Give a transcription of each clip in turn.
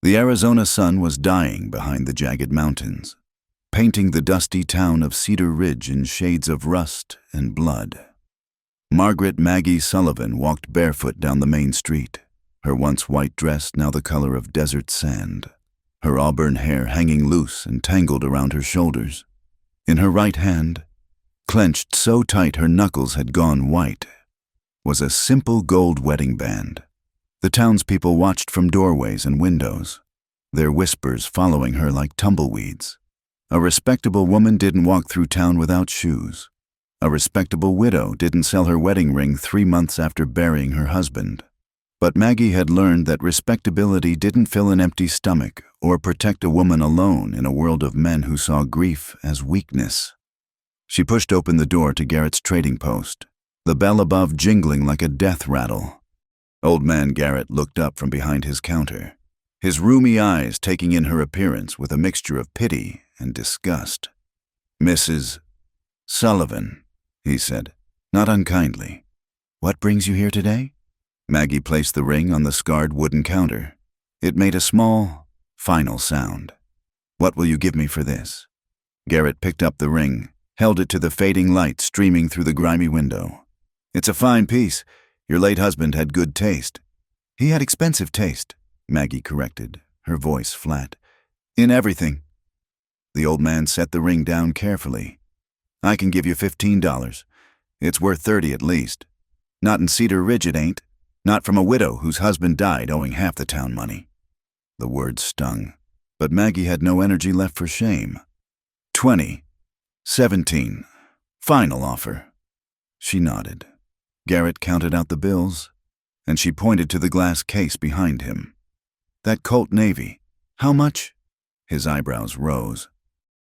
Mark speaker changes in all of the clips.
Speaker 1: The Arizona sun was dying behind the jagged mountains, painting the dusty town of Cedar Ridge in shades of rust and blood. Margaret Maggie Sullivan walked barefoot down the main street, her once white dress now the color of desert sand, her auburn hair hanging loose and tangled around her shoulders. In her right hand, clenched so tight her knuckles had gone white, was a simple gold wedding band. The townspeople watched from doorways and windows, their whispers following her like tumbleweeds. A respectable woman didn't walk through town without shoes. A respectable widow didn't sell her wedding ring 3 months after burying her husband. But Maggie had learned that respectability didn't fill an empty stomach or protect a woman alone in a world of men who saw grief as weakness. She pushed open the door to Garrett's trading post, the bell above jingling like a death rattle. Old man Garrett looked up from behind his counter, his rheumy eyes taking in her appearance with a mixture of pity and disgust. "Mrs. Sullivan," he said, not unkindly. "What brings you here today?" Maggie placed the ring on the scarred wooden counter. It made a small, final sound. "What will you give me for this?" Garrett picked up the ring, held it to the fading light streaming through the grimy window. "It's a fine piece. Your late husband had good taste." "He had expensive taste," Maggie corrected, her voice flat. "In everything." The old man set the ring down carefully. "I can give you $15. It's worth $30 at least. Not in Cedar Ridge it ain't. Not from a widow whose husband died owing half the town money." The words stung, but Maggie had no energy left for shame. 20, 17, final offer. She nodded. Garrett counted out the bills, and she pointed to the glass case behind him. "That Colt Navy, how much?" His eyebrows rose.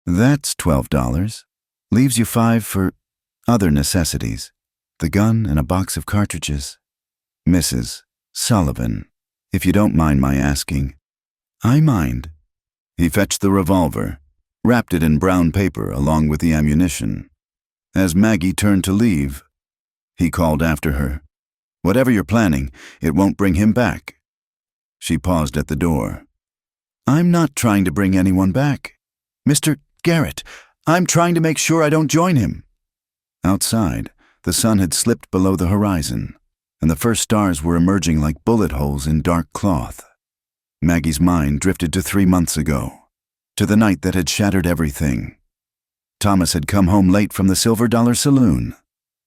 Speaker 1: "That's $12. Leaves you $5 for other necessities. The gun and a box of cartridges." "Mrs. Sullivan, if you don't mind my asking." "I mind." He fetched the revolver, wrapped it in brown paper along with the ammunition. As Maggie turned to leave, he called after her, "Whatever you're planning, it won't bring him back." She paused at the door. "I'm not trying to bring anyone back. Mr. Garrett, I'm trying to make sure I don't join him." Outside, the sun had slipped below the horizon, and the first stars were emerging like bullet holes in dark cloth. Maggie's mind drifted to 3 months ago, to the night that had shattered everything. Thomas had come home late from the Silver Dollar Saloon,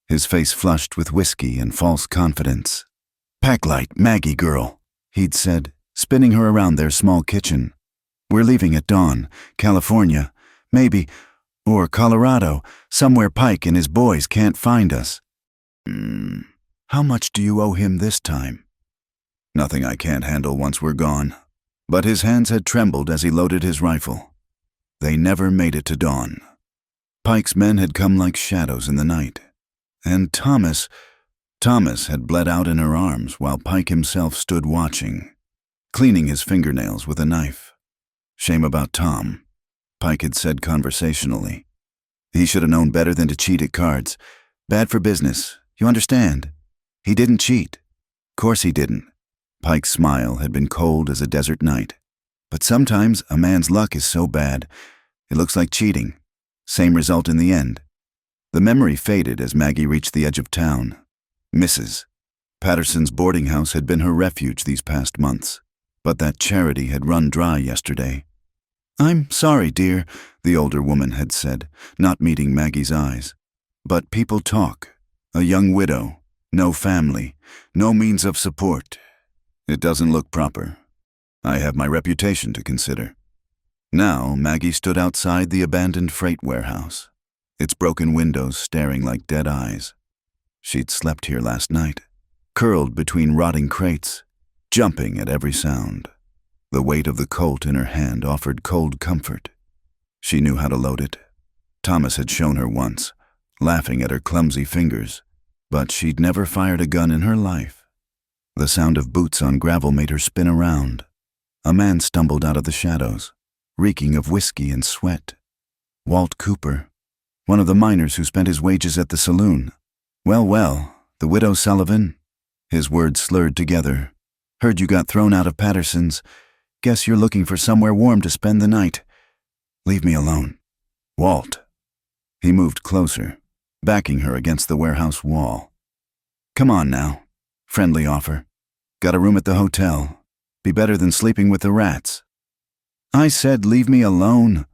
Speaker 1: his face flushed with whiskey and false confidence. "Pack light, Maggie girl," he'd said, spinning her around their small kitchen. "We're leaving at dawn, California, maybe, or Colorado, somewhere Pike and his boys can't find us." "How much do you owe him this time?" "Nothing I can't handle once we're gone." But his hands had trembled as he loaded his rifle. They never made it to dawn. Pike's men had come like shadows in the night. And Thomas had bled out in her arms while Pike himself stood watching, cleaning his fingernails with a knife. "Shame about Tom," Pike had said conversationally. "He should have known better than to cheat at cards. Bad for business, you understand? He didn't cheat. Course he didn't." Pike's smile had been cold as a desert night. "But sometimes a man's luck is so bad, it looks like cheating. Same result in the end." The memory faded as Maggie reached the edge of town. Mrs. Patterson's boarding house had been her refuge these past months, but that charity had run dry yesterday. "I'm sorry, dear," the older woman had said, not meeting Maggie's eyes. "But people talk. A young widow, no family, no means of support. It doesn't look proper. I have my reputation to consider." Now Maggie stood outside the abandoned freight warehouse, its broken windows staring like dead eyes. She'd slept here last night, curled between rotting crates, jumping at every sound. The weight of the Colt in her hand offered cold comfort. She knew how to load it. Thomas had shown her once, laughing at her clumsy fingers, but she'd never fired a gun in her life. The sound of boots on gravel made her spin around. A man stumbled out of the shadows, reeking of whiskey and sweat. Walt Cooper, one of the miners who spent his wages at the saloon. Well, the widow Sullivan." His words slurred together. "Heard you got thrown out of Patterson's. Guess you're looking for somewhere warm to spend the night. Leave me alone. Walt. He moved closer, backing her against the warehouse wall. Come on now. Friendly offer. Got a room at the hotel. Be better than sleeping with the rats. I said leave me alone.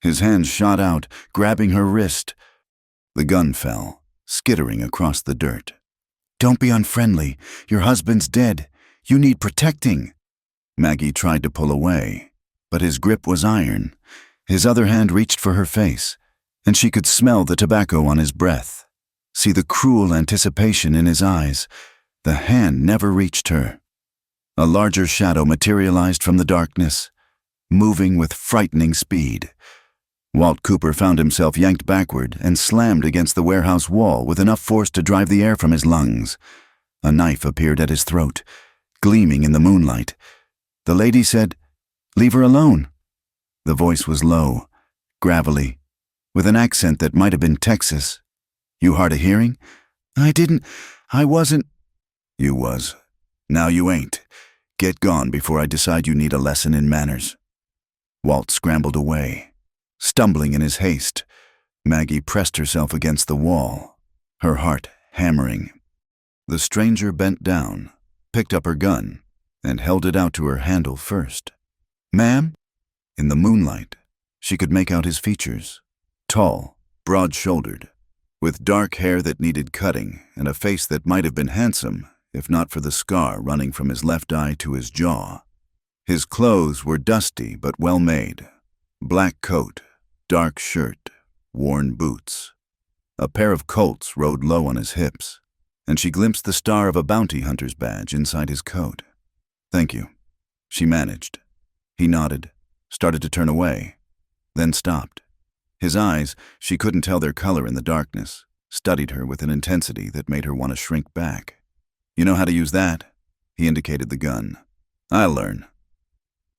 Speaker 1: His hand shot out, grabbing her wrist. The gun fell, skittering across the dirt. Don't be unfriendly. Your husband's dead. You need protecting. Maggie tried to pull away, but his grip was iron. His other hand reached for her face, and she could smell the tobacco on his breath, see the cruel anticipation in his eyes. The hand never reached her. A larger shadow materialized from the darkness, moving with frightening speed. Walt Cooper found himself yanked backward and slammed against the warehouse wall with enough force to drive the air from his lungs. A knife appeared at his throat, gleaming in the moonlight. The lady said, "Leave her alone." The voice was low, gravelly, with an accent that might have been Texas. You hard of hearing? I wasn't. You was. Now you ain't. Get gone before I decide you need a lesson in manners. Walt scrambled away, stumbling in his haste. Maggie pressed herself against the wall, her heart hammering. The stranger bent down, picked up her gun, and held it out to her handle first. Ma'am? In the moonlight, she could make out his features. Tall, broad-shouldered, with dark hair that needed cutting and a face that might have been handsome if not for the scar running from his left eye to his jaw. His clothes were dusty but well-made. Black coat, dark shirt, worn boots. A pair of Colts rode low on his hips, and she glimpsed the star of a bounty hunter's badge inside his coat. Thank you, she managed. He nodded, started to turn away, then stopped. His eyes, she couldn't tell their color in the darkness, studied her with an intensity that made her want to shrink back. You know how to use that? He indicated the gun. I'll learn.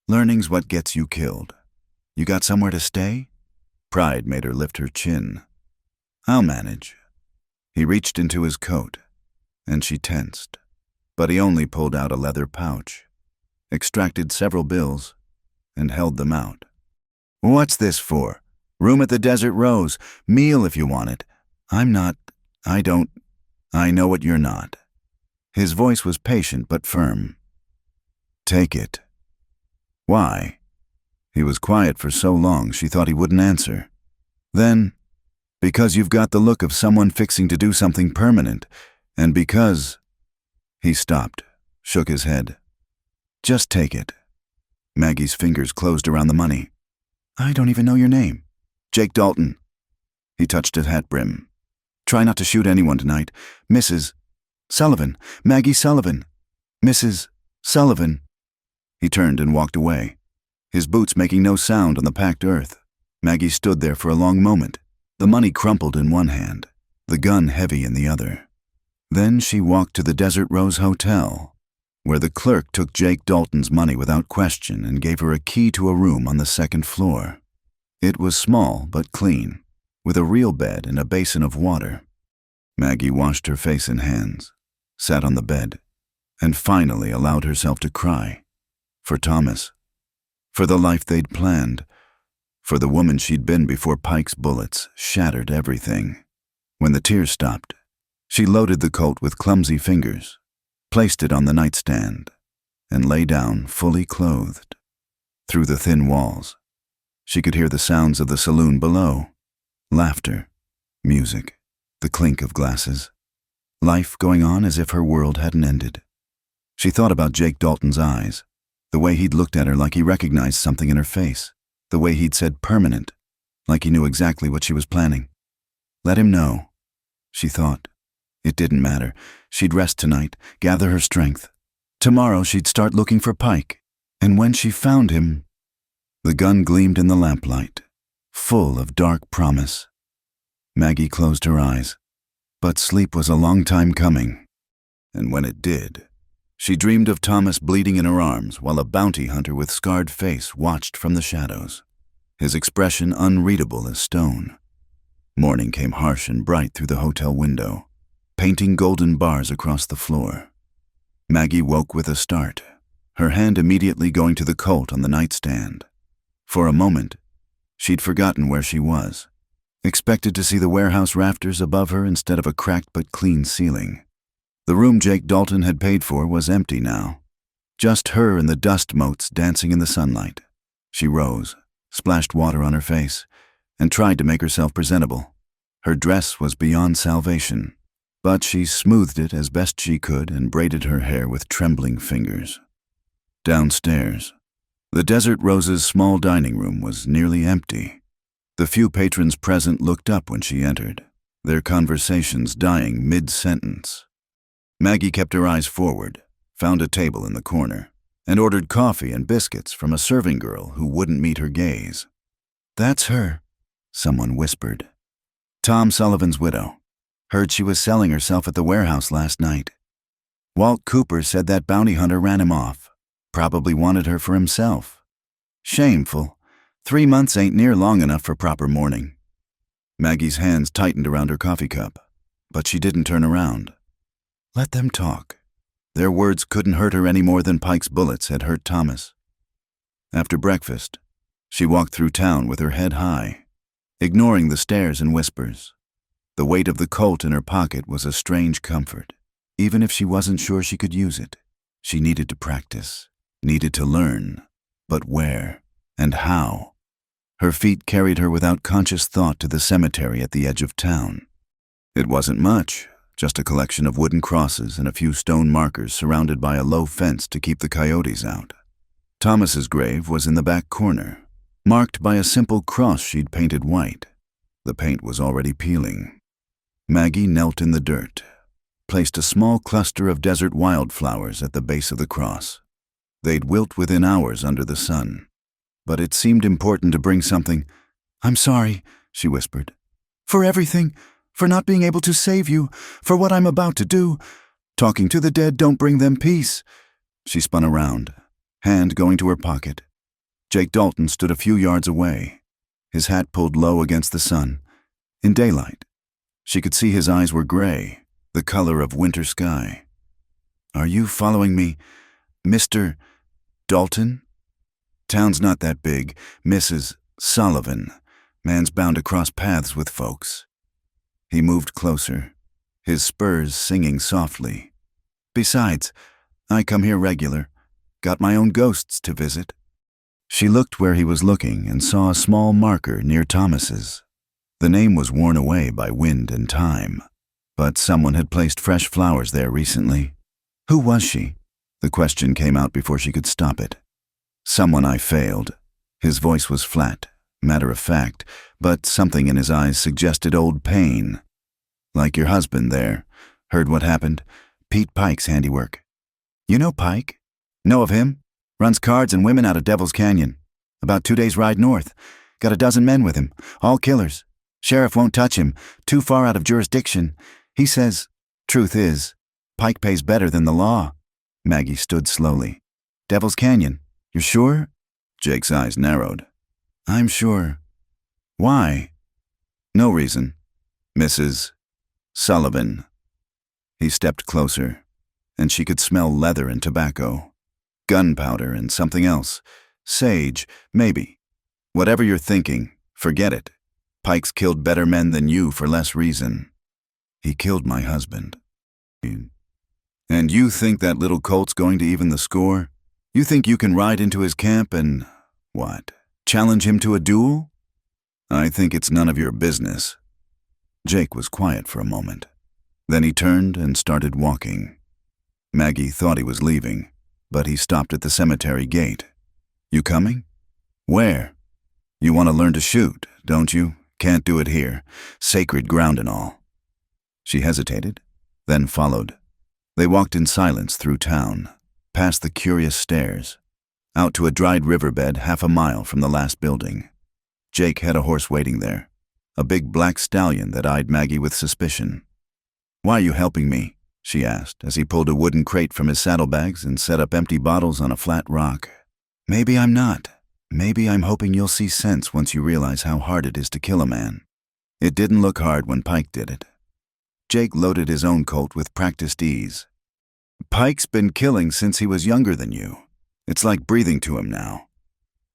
Speaker 1: Learning's what gets you killed. You got somewhere to stay? Pride made her lift her chin. I'll manage. He reached into his coat, and she tensed. But he only pulled out a leather pouch, extracted several bills, and held them out. What's this for? Room at the Desert Rose. Meal if you want it. I know what you're not. His voice was patient but firm. Take it. Why? He was quiet for so long she thought he wouldn't answer. Then, because you've got the look of someone fixing to do something permanent, and because... He stopped, shook his head. Just take it. Maggie's fingers closed around the money. I don't even know your name. Jake Dalton. He touched his hat brim. Try not to shoot anyone tonight. Mrs. Sullivan. Maggie Sullivan. Mrs. Sullivan. He turned and walked away, his boots making no sound on the packed earth. Maggie stood there for a long moment, the money crumpled in one hand, the gun heavy in the other. Then she walked to the Desert Rose Hotel, where the clerk took Jake Dalton's money without question and gave her a key to a room on the second floor. It was small but clean, with a real bed and a basin of water. Maggie washed her face and hands, sat on the bed, and finally allowed herself to cry. For Thomas. For the life they'd planned. For the woman she'd been before Pike's bullets shattered everything. When the tears stopped, she loaded the Colt with clumsy fingers, placed it on the nightstand, and lay down fully clothed. Through the thin walls, she could hear the sounds of the saloon below. Laughter, music, the clink of glasses. Life going on as if her world hadn't ended. She thought about Jake Dalton's eyes, the way he'd looked at her like he recognized something in her face, the way he'd said permanent, like he knew exactly what she was planning. Let him know, she thought. It didn't matter. She'd rest tonight, gather her strength. Tomorrow she'd start looking for Pike, and when she found him... The gun gleamed in the lamplight, full of dark promise. Maggie closed her eyes, but sleep was a long time coming. And when it did, she dreamed of Thomas bleeding in her arms while a bounty hunter with scarred face watched from the shadows, his expression unreadable as stone. Morning came harsh and bright through the hotel window, painting golden bars across the floor. Maggie woke with a start, her hand immediately going to the Colt on the nightstand. For a moment, she'd forgotten where she was, expected to see the warehouse rafters above her instead of a cracked but clean ceiling. The room Jake Dalton had paid for was empty now, just her and the dust motes dancing in the sunlight. She rose, splashed water on her face, and tried to make herself presentable. Her dress was beyond salvation, but she smoothed it as best she could and braided her hair with trembling fingers. Downstairs, the Desert Rose's small dining room was nearly empty. The few patrons present looked up when she entered, their conversations dying mid-sentence. Maggie kept her eyes forward, found a table in the corner, and ordered coffee and biscuits from a serving girl who wouldn't meet her gaze. "That's her," someone whispered. "Tom Sullivan's widow. Heard she was selling herself at the warehouse last night. Walt Cooper said that bounty hunter ran him off. Probably wanted her for himself. Shameful. 3 months ain't near long enough for proper mourning." Maggie's hands tightened around her coffee cup, but she didn't turn around. Let them talk. Their words couldn't hurt her any more than Pike's bullets had hurt Thomas. After breakfast, she walked through town with her head high, ignoring the stares and whispers. The weight of the Colt in her pocket was a strange comfort. Even if she wasn't sure she could use it, she needed to practice, needed to learn. But where and how? Her feet carried her without conscious thought to the cemetery at the edge of town. It wasn't much, just a collection of wooden crosses and a few stone markers surrounded by a low fence to keep the coyotes out. Thomas's grave was in the back corner, marked by a simple cross she'd painted white. The paint was already peeling. Maggie knelt in the dirt, placed a small cluster of desert wildflowers at the base of the cross. They'd wilt within hours under the sun, but it seemed important to bring something. "I'm sorry," she whispered. "For everything. For not being able to save you, for what I'm about to do. Talking to the dead don't bring them peace." She spun around, hand going to her pocket. Jake Dalton stood a few yards away, his hat pulled low against the sun. In daylight, she could see his eyes were gray, the color of winter sky. "Are you following me, Mr. Dalton? Town's not that big. Mrs. Sullivan. Man's bound to cross paths with folks." He moved closer, his spurs singing softly. "Besides, I come here regular. Got my own ghosts to visit." She looked where he was looking and saw a small marker near Thomas's. The name was worn away by wind and time, but someone had placed fresh flowers there recently. Who was she? The question came out before she could stop it. "Someone I failed." His voice was flat, matter of fact, but something in his eyes suggested old pain. "Like your husband there. Heard what happened? Pete Pike's handiwork." "You know Pike?" "Know of him. Runs cards and women out of Devil's Canyon. About 2 days' ride north. Got a dozen men with him, all killers. Sheriff won't touch him, too far out of jurisdiction. He says, truth is, Pike pays better than the law." Maggie stood slowly. "Devil's Canyon. You're sure?" Jake's eyes narrowed. "I'm sure." "Why?" "No reason. Mrs. Sullivan." He stepped closer, and she could smell leather and tobacco, gunpowder and something else. Sage, maybe. "Whatever you're thinking, forget it. Pike's killed better men than you for less reason." "He killed my husband." "And you think that little colt's going to even the score? You think you can ride into his camp and, what, challenge him to a duel?" "I think it's none of your business." Jake was quiet for a moment. Then he turned and started walking. Maggie thought he was leaving, but he stopped at the cemetery gate. "You coming?" "Where?" "You want to learn to shoot, don't you? Can't do it here. Sacred ground and all." She hesitated, then followed. They walked in silence through town, past the curious stairs, out to a dried riverbed 1/2 mile from the last building. Jake had a horse waiting there, a big black stallion that eyed Maggie with suspicion. "Why are you helping me?" she asked as he pulled a wooden crate from his saddlebags and set up empty bottles on a flat rock. "Maybe I'm not. Maybe I'm hoping you'll see sense once you realize how hard it is to kill a man. It didn't look hard when Pike did it." Jake loaded his own Colt with practiced ease. "Pike's been killing since he was younger than you. It's like breathing to him now.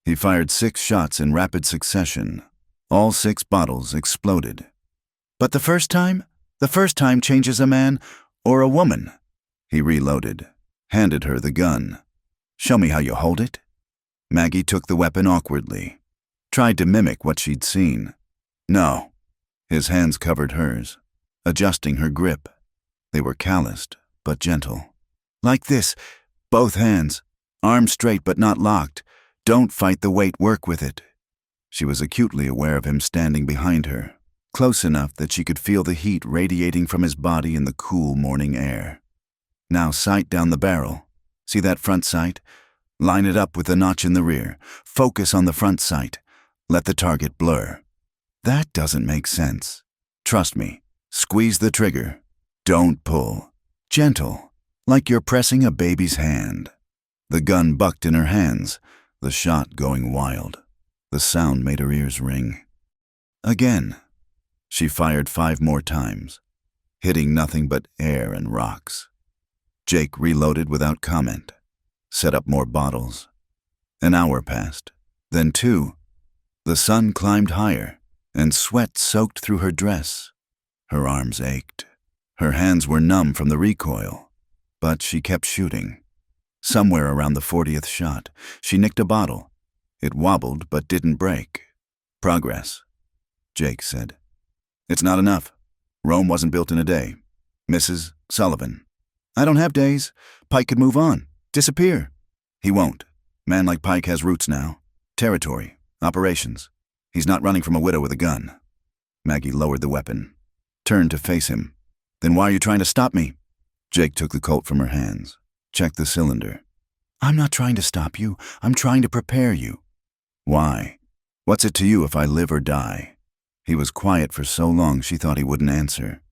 Speaker 1: He fired 6 shots in rapid succession. All 6 bottles exploded. But the first time changes a man or a woman. He reloaded, handed her the gun. Show me how you hold it. Maggie took the weapon awkwardly, tried to mimic what she'd seen. No. His hands covered hers, adjusting her grip. They were calloused, but gentle. Like this, both hands, arms straight but not locked. Don't fight the weight, work with it. She was acutely aware of him standing behind her, close enough that she could feel the heat radiating from his body in the cool morning air. Now sight down the barrel. See that front sight? Line it up with the notch in the rear. Focus on the front sight. Let the target blur. That doesn't make sense. Trust me. Squeeze the trigger. Don't pull. Gentle, like you're pressing a baby's hand. The gun bucked in her hands, the shot going wild. The sound made her ears ring. Again. She fired 5 more times, hitting nothing but air and rocks. Jake reloaded without comment, set up more bottles. An hour passed, then 2. The sun climbed higher, and sweat soaked through her dress. Her arms ached. Her hands were numb from the recoil, but she kept shooting. Somewhere around the 40th shot, she nicked a bottle. It wobbled but didn't break. Progress, Jake said. It's not enough. Rome wasn't built in a day. Mrs. Sullivan. I don't have days. Pike could move on, disappear. He won't. Man like Pike has roots now. Territory, operations. He's not running from a widow with a gun. Maggie lowered the weapon, turned to face him. Then why are you trying to stop me? Jake took the Colt from her hands, checked the cylinder. I'm not trying to stop you. I'm trying to prepare you. Why? What's it to you if I live or die? He was quiet for so long she thought he wouldn't answer.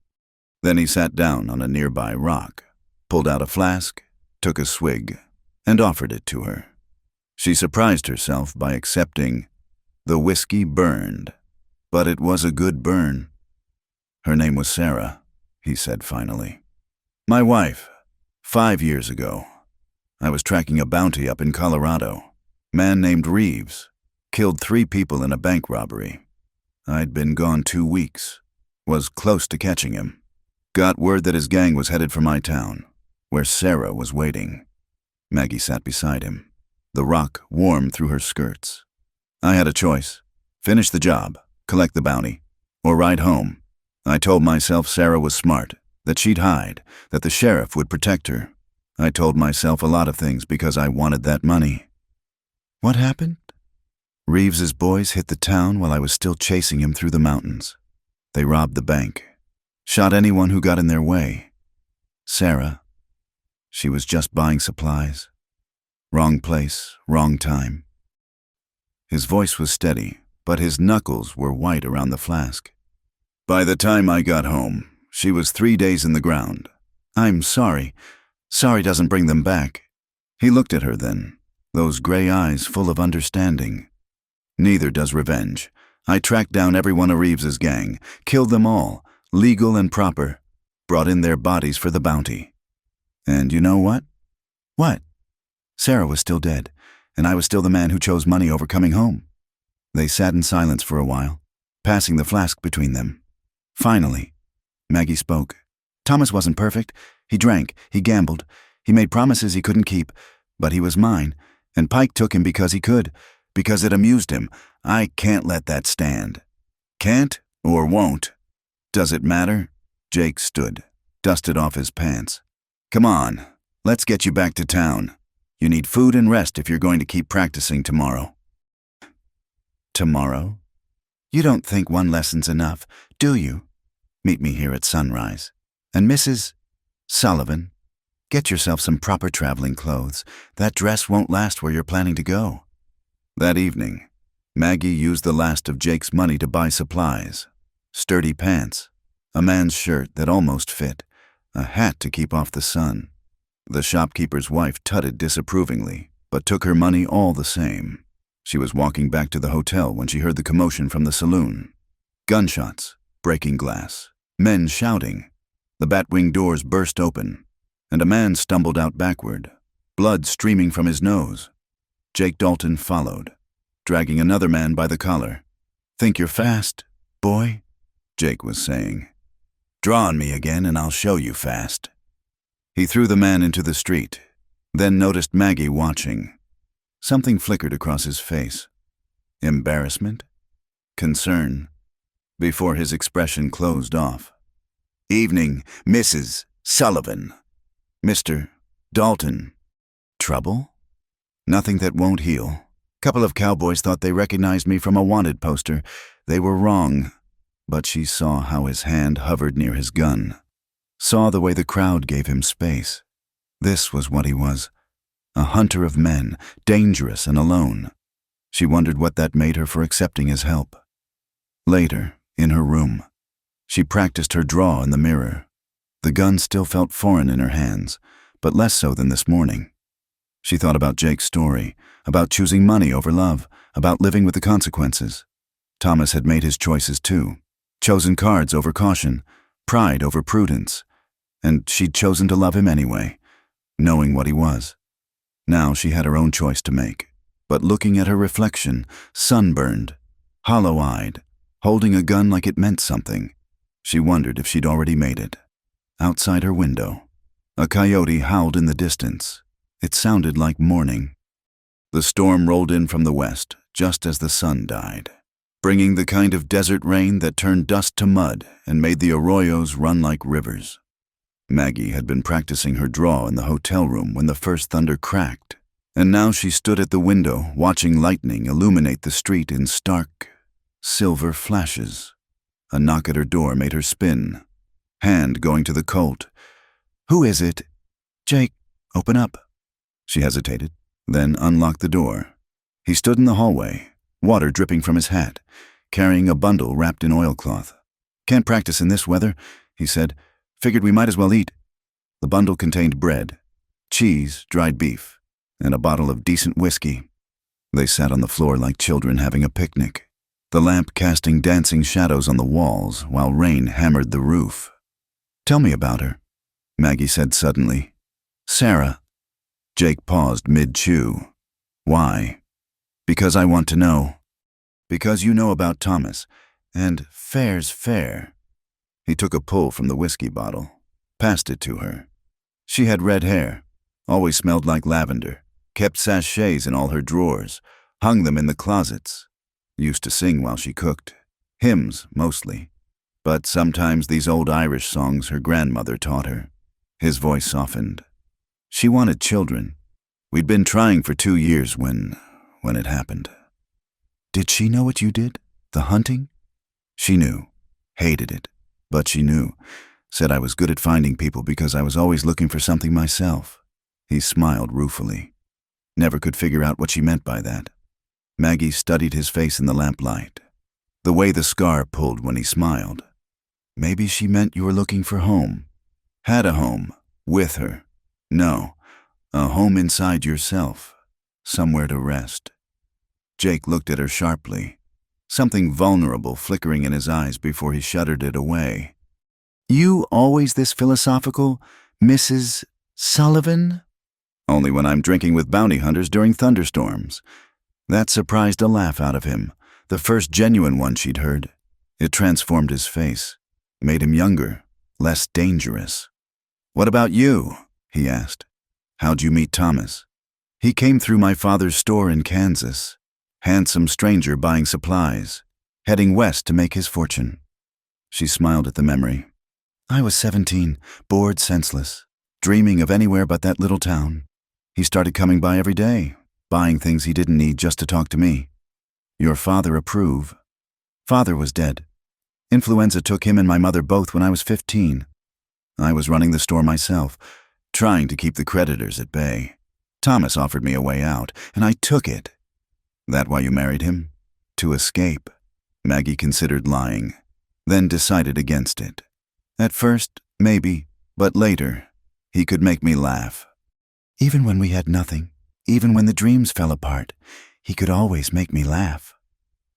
Speaker 1: Then he sat down on a nearby rock, pulled out a flask, took a swig, and offered it to her. She surprised herself by accepting. The whiskey burned, but it was a good burn. Her name was Sarah, he said finally. My wife, 5 years ago. I was tracking a bounty up in Colorado. Man named Reeves. Killed 3 people in a bank robbery. I'd been gone 2 weeks. Was close to catching him. Got word that his gang was headed for my town, where Sarah was waiting. Maggie sat beside him, the rock warm through her skirts. I had a choice. Finish the job, collect the bounty, or ride home. I told myself Sarah was smart, that she'd hide, that the sheriff would protect her. I told myself a lot of things because I wanted that money. What happened? Reeves's boys hit the town while I was still chasing him through the mountains. They robbed the bank, shot anyone who got in their way. Sarah, she was just buying supplies. Wrong place, wrong time. His voice was steady, but his knuckles were white around the flask. By the time I got home, she was 3 days in the ground. I'm sorry. Sorry doesn't bring them back. He looked at her then, those gray eyes full of understanding. Neither does revenge. I tracked down every one of Reeves's gang, killed them all, legal and proper, brought in their bodies for the bounty. And you know what? What? Sarah was still dead, and I was still the man who chose money over coming home. They sat in silence for a while, passing the flask between them. Finally, Maggie spoke. Thomas wasn't perfect. He drank, he gambled, he made promises he couldn't keep, but he was mine, and Pike took him because he could, because it amused him. I can't let that stand. Can't or won't? Does it matter? Jake stood, dusted off his pants. Come on, let's get you back to town. You need food and rest if you're going to keep practicing tomorrow. Tomorrow? You don't think one lesson's enough, do you? Meet me here at sunrise. And Mrs. Sullivan, get yourself some proper traveling clothes. That dress won't last where you're planning to go. That evening, Maggie used the last of Jake's money to buy supplies. Sturdy pants, a man's shirt that almost fit, a hat to keep off the sun. The shopkeeper's wife tutted disapprovingly, but took her money all the same. She was walking back to the hotel when she heard the commotion from the saloon. Gunshots, breaking glass, men shouting. The batwing doors burst open, and a man stumbled out backward, blood streaming from his nose. Jake Dalton followed, dragging another man by the collar. "Think you're fast, boy?" Jake was saying. "Draw on me again and I'll show you fast." He threw the man into the street, then noticed Maggie watching. Something flickered across his face. Embarrassment? Concern? Before his expression closed off. "Evening, Mrs. Sullivan." "Mr. Dalton." "Trouble?" "Nothing that won't heal. Couple of cowboys thought they recognized me from a wanted poster. They were wrong." But she saw how his hand hovered near his gun. Saw the way the crowd gave him space. This was what he was. A hunter of men, dangerous and alone. She wondered what that made her for accepting his help. Later, in her room, she practiced her draw in the mirror. The gun still felt foreign in her hands, but less so than this morning. She thought about Jake's story, about choosing money over love, about living with the consequences. Thomas had made his choices too, chosen cards over caution, pride over prudence, and she'd chosen to love him anyway, knowing what he was. Now she had her own choice to make, but looking at her reflection, sunburned, hollow-eyed, holding a gun like it meant something, she wondered if she'd already made it. Outside her window, a coyote howled in the distance. It sounded like morning. The storm rolled in from the west, just as the sun died, bringing the kind of desert rain that turned dust to mud and made the arroyos run like rivers. Maggie had been practicing her draw in the hotel room when the first thunder cracked, and now she stood at the window watching lightning illuminate the street in stark, silver flashes. A knock at her door made her spin, hand going to the Colt. "Who is it?" "Jake, open up." She hesitated, then unlocked the door. He stood in the hallway, water dripping from his hat, carrying a bundle wrapped in oilcloth. "Can't practice in this weather," he said. "Figured we might as well eat." The bundle contained bread, cheese, dried beef, and a bottle of decent whiskey. They sat on the floor like children having a picnic, the lamp casting dancing shadows on the walls while rain hammered the roof. "Tell me about her," Maggie said suddenly. "Sarah." Jake paused mid-chew. "Why?" "Because I want to know." "Because you know about Thomas, and fair's fair." He took a pull from the whiskey bottle, passed it to her. She had red hair, always smelled like lavender, kept sachets in all her drawers, hung them in the closets. Used to sing while she cooked. Hymns, mostly. But sometimes these old Irish songs her grandmother taught her. His voice softened. She wanted children. We'd been trying for 2 years when it happened. "Did she know what you did? The hunting?" "She knew. Hated it. But she knew. Said I was good at finding people because I was always looking for something myself." He smiled ruefully. Never could figure out what she meant by that. Maggie studied his face in the lamplight. The way the scar pulled when he smiled. Maybe she meant you were looking for home. Had a home. With her. No. A home inside yourself. Somewhere to rest. Jake looked at her sharply, something vulnerable flickering in his eyes before he shuttered it away. "You always this philosophical, Mrs. Sullivan?" "Only when I'm drinking with bounty hunters during thunderstorms." That surprised a laugh out of him, the first genuine one she'd heard. It transformed his face, made him younger, less dangerous. "What about you?" he asked. "How'd you meet Thomas?" "He came through my father's store in Kansas. Handsome stranger buying supplies, heading west to make his fortune." She smiled at the memory. "I was 17, bored senseless, dreaming of anywhere but that little town. He started coming by every day, buying things he didn't need just to talk to me. Your father approve." "Father was dead. Influenza took him and my mother both when I was 15. I was running the store myself, trying to keep the creditors at bay. Thomas offered me a way out, and I took it." "That why you married him?" "To escape." Maggie considered lying, then decided against it. "At first, maybe, but later, he could make me laugh. Even when we had nothing, even when the dreams fell apart, he could always make me laugh."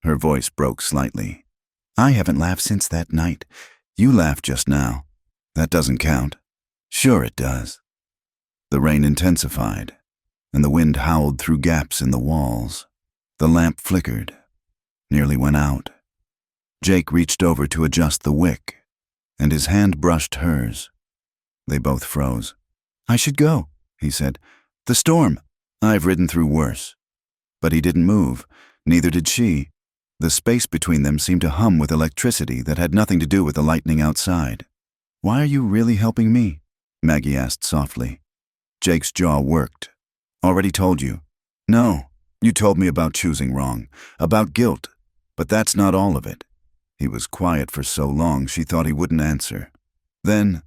Speaker 1: Her voice broke slightly. "I haven't laughed since that night. You laughed just now. That doesn't count." "Sure it does." The rain intensified. and the wind howled through gaps in the walls. The lamp flickered, nearly went out. Jake reached over to adjust the wick, and his hand brushed hers. They both froze. "I should go," he said. "The storm." "I've ridden through worse." But he didn't move, neither did she. The space between them seemed to hum with electricity that had nothing to do with the lightning outside. "Why are you really helping me?" Maggie asked softly. Jake's jaw worked. "Already told you." "No, you told me about choosing wrong, about guilt, but that's not all of it." He was quiet for so long she thought he wouldn't answer. "Then,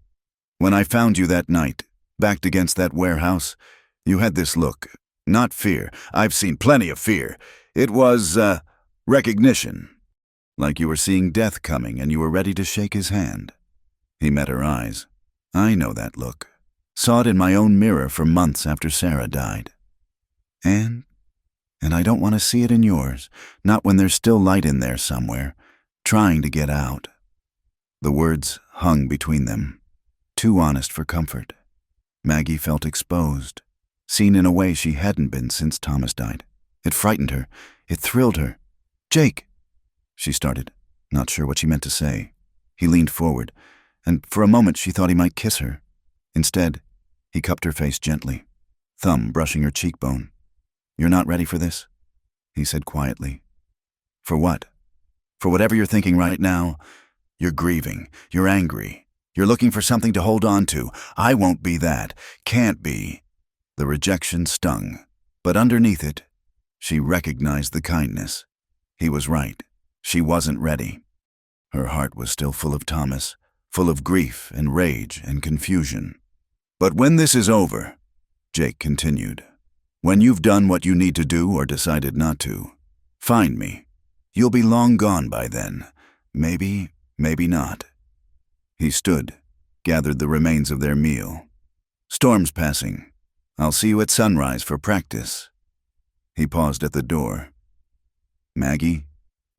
Speaker 1: when I found you that night, backed against that warehouse, you had this look. Not fear. I've seen plenty of fear. It was, recognition. Like you were seeing death coming and you were ready to shake his hand." He met her eyes. "I know that look. Saw it in my own mirror for months after Sarah died. And I don't want to see it in yours, not when there's still light in there somewhere, trying to get out." The words hung between them, too honest for comfort. Maggie felt exposed, seen in a way she hadn't been since Thomas died. It frightened her. It thrilled her. "Jake," she started, not sure what she meant to say. He leaned forward, and for a moment she thought he might kiss her. Instead, he cupped her face gently, thumb brushing her cheekbone. "You're not ready for this?" he said quietly. "For what? For whatever you're thinking right now? You're grieving. You're angry. You're looking for something to hold on to. I won't be that. Can't be." The rejection stung, but underneath it, she recognized the kindness. He was right. She wasn't ready. Her heart was still full of Thomas, full of grief and rage and confusion. "But when this is over," Jake continued, "when you've done what you need to do or decided not to, find me. You'll be long gone by then. Maybe not." He stood, gathered the remains of their meal. "Storm's passing. I'll see you at sunrise for practice." He paused at the door. "Maggie?"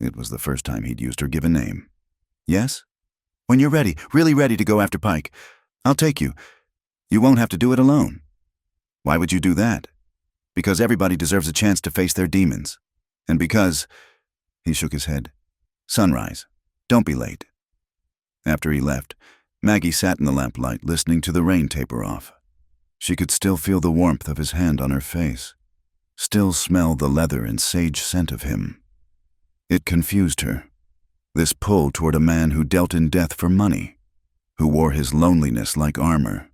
Speaker 1: It was the first time he'd used her given name. "Yes?" "When you're ready, really ready to go after Pike, I'll take you. You won't have to do it alone." "Why would you do that?" "Because everybody deserves a chance to face their demons. And because—" He shook his head. "Sunrise. Don't be late." After he left, Maggie sat in the lamplight listening to the rain taper off. She could still feel the warmth of his hand on her face, still smell the leather and sage scent of him. It confused her, this pull toward a man who dealt in death for money, who wore his loneliness like armor.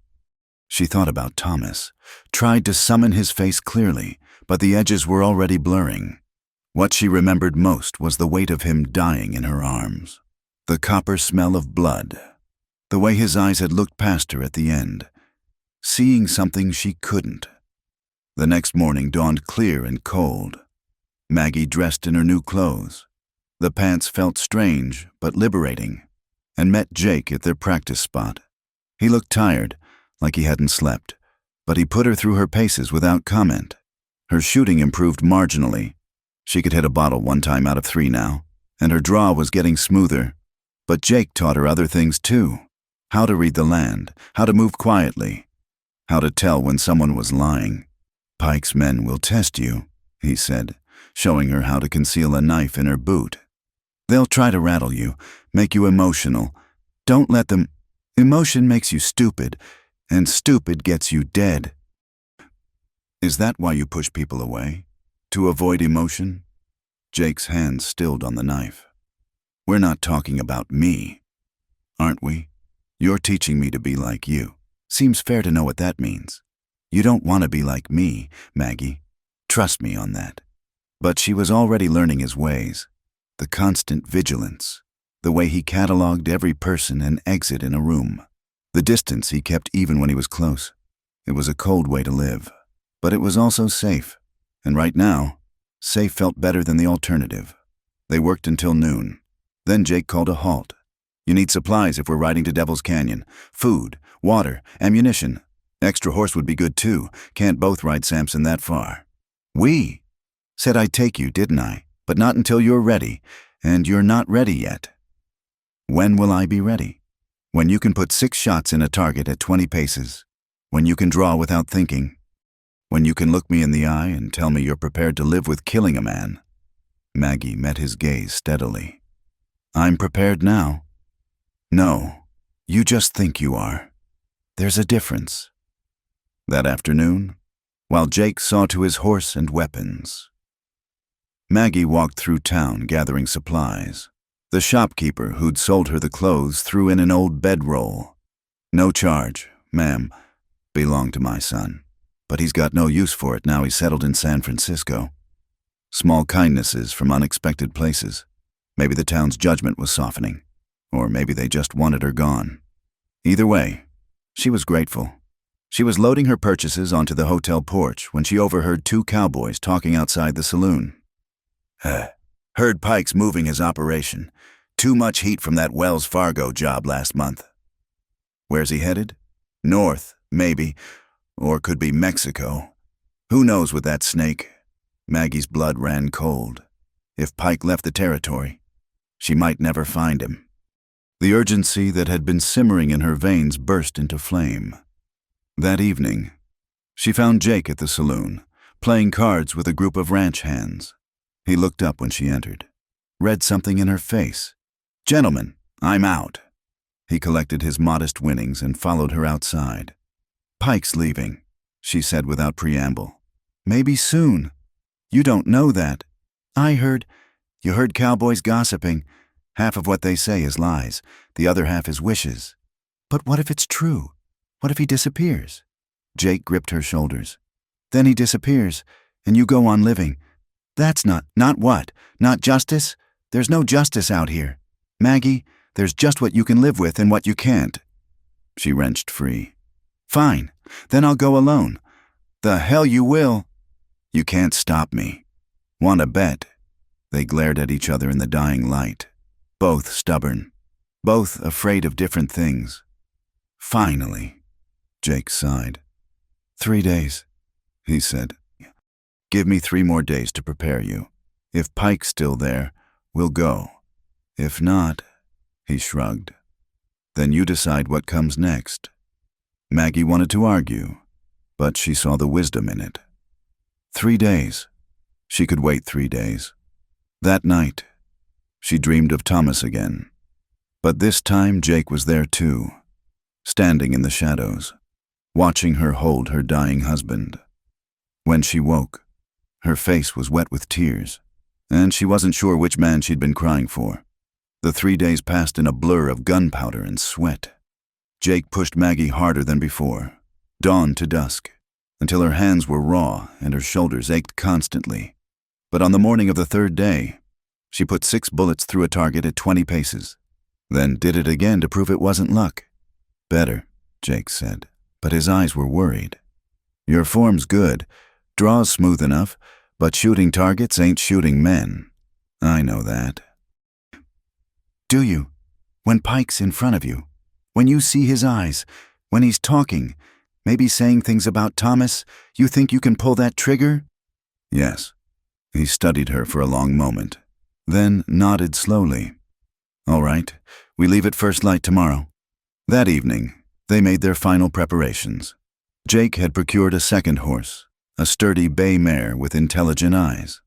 Speaker 1: She thought about Thomas, tried to summon his face clearly, but the edges were already blurring. What she remembered most was the weight of him dying in her arms, the copper smell of blood, the way his eyes had looked past her at the end, seeing something she couldn't. The next morning dawned clear and cold. Maggie dressed in her new clothes. The pants felt strange but liberating, and met Jake at their practice spot. He looked tired, like he hadn't slept, but he put her through her paces without comment. Her shooting improved marginally. She could hit a bottle 1 time out of 3 now, and her draw was getting smoother. But Jake taught her other things too. How to read the land, how to move quietly, how to tell when someone was lying. "Pike's men will test you," he said, showing her how to conceal a knife in her boot. "They'll try to rattle you, make you emotional. Don't let them. Emotion makes you stupid, and stupid gets you dead." "Is that why you push people away? To avoid emotion?" Jake's hand stilled on the knife. "We're not talking about me, aren't we? You're teaching me to be like you. Seems fair to know what that means. You don't want to be like me, Maggie. Trust me on that." But she was already learning his ways, the constant vigilance, the way he cataloged every person and exit in a room, the distance he kept even when he was close. It was a cold way to live, but it was also safe. And right now, safe felt better than the alternative. They worked until noon. Then Jake called a halt. "You need supplies if we're riding to Devil's Canyon. Food, water, ammunition. Extra horse would be good too. Can't both ride Samson that far." "We said I'd take you, didn't I? But not until you're ready, and you're not ready yet." "When will I be ready?" "When you can put 6 shots in a target at 20 paces. When you can draw without thinking." When you can look me in the eye and tell me you're prepared to live with killing a man. Maggie met his gaze steadily. I'm prepared now. No, you just think you are. There's a difference. That afternoon, while Jake saw to his horse and weapons, Maggie walked through town gathering supplies. The shopkeeper who'd sold her the clothes threw in an old bedroll. No charge, ma'am. Belonged to my son. But he's got no use for it now he's settled in San Francisco. Small kindnesses from unexpected places. Maybe the town's judgment was softening. Or maybe they just wanted her gone. Either way, she was grateful. She was loading her purchases onto the hotel porch when she overheard two cowboys talking outside the saloon. Heard Pike's moving his operation. Too much heat from that Wells Fargo job last month. Where's he headed? North, maybe. Or could be Mexico. Who knows with that snake? Maggie's blood ran cold. If Pike left the territory, she might never find him. The urgency that had been simmering in her veins burst into flame. That evening, she found Jake at the saloon, playing cards with a group of ranch hands. He looked up when she entered, read something in her face. "Gentlemen, I'm out." He collected his modest winnings and followed her outside. "Pike's leaving," she said without preamble. "Maybe soon. You don't know that. You heard cowboys gossiping. Half of what they say is lies. The other half is wishes. But what if it's true? What if he disappears?" Jake gripped her shoulders. "Then he disappears, and you go on living. That's not what? Not justice? There's no justice out here. Maggie, there's just what you can live with and what you can't." She wrenched free. "Fine, then I'll go alone." "The hell you will." "You can't stop me." "Want to bet?" They glared at each other in the dying light. Both stubborn. Both afraid of different things. "Finally," Jake sighed. 3 days, he said. "Give me 3 more days to prepare you. If Pike's still there, we'll go. If not," he shrugged, "then you decide what comes next." Maggie wanted to argue, but she saw the wisdom in it. 3 days. She could wait 3 days. That night, she dreamed of Thomas again. But this time Jake was there too, standing in the shadows, watching her hold her dying husband. When she woke, her face was wet with tears, and she wasn't sure which man she'd been crying for. The 3 days passed in a blur of gunpowder and sweat. Jake pushed Maggie harder than before, dawn to dusk, until her hands were raw and her shoulders ached constantly. But on the morning of the 3rd day, she put 6 bullets through a target at 20 paces, then did it again to prove it wasn't luck. "Better," Jake said, but his eyes were worried. "Your form's good, draw's smooth enough, but shooting targets ain't shooting men. I know that." "Do you? When Pike's in front of you? When you see his eyes? When he's talking? Maybe saying things about Thomas? You think you can pull that trigger?" "Yes." He studied her for a long moment, then nodded slowly. "All right, we leave at first light tomorrow." That evening, they made their final preparations. Jake had procured a second horse, a sturdy bay mare with intelligent eyes.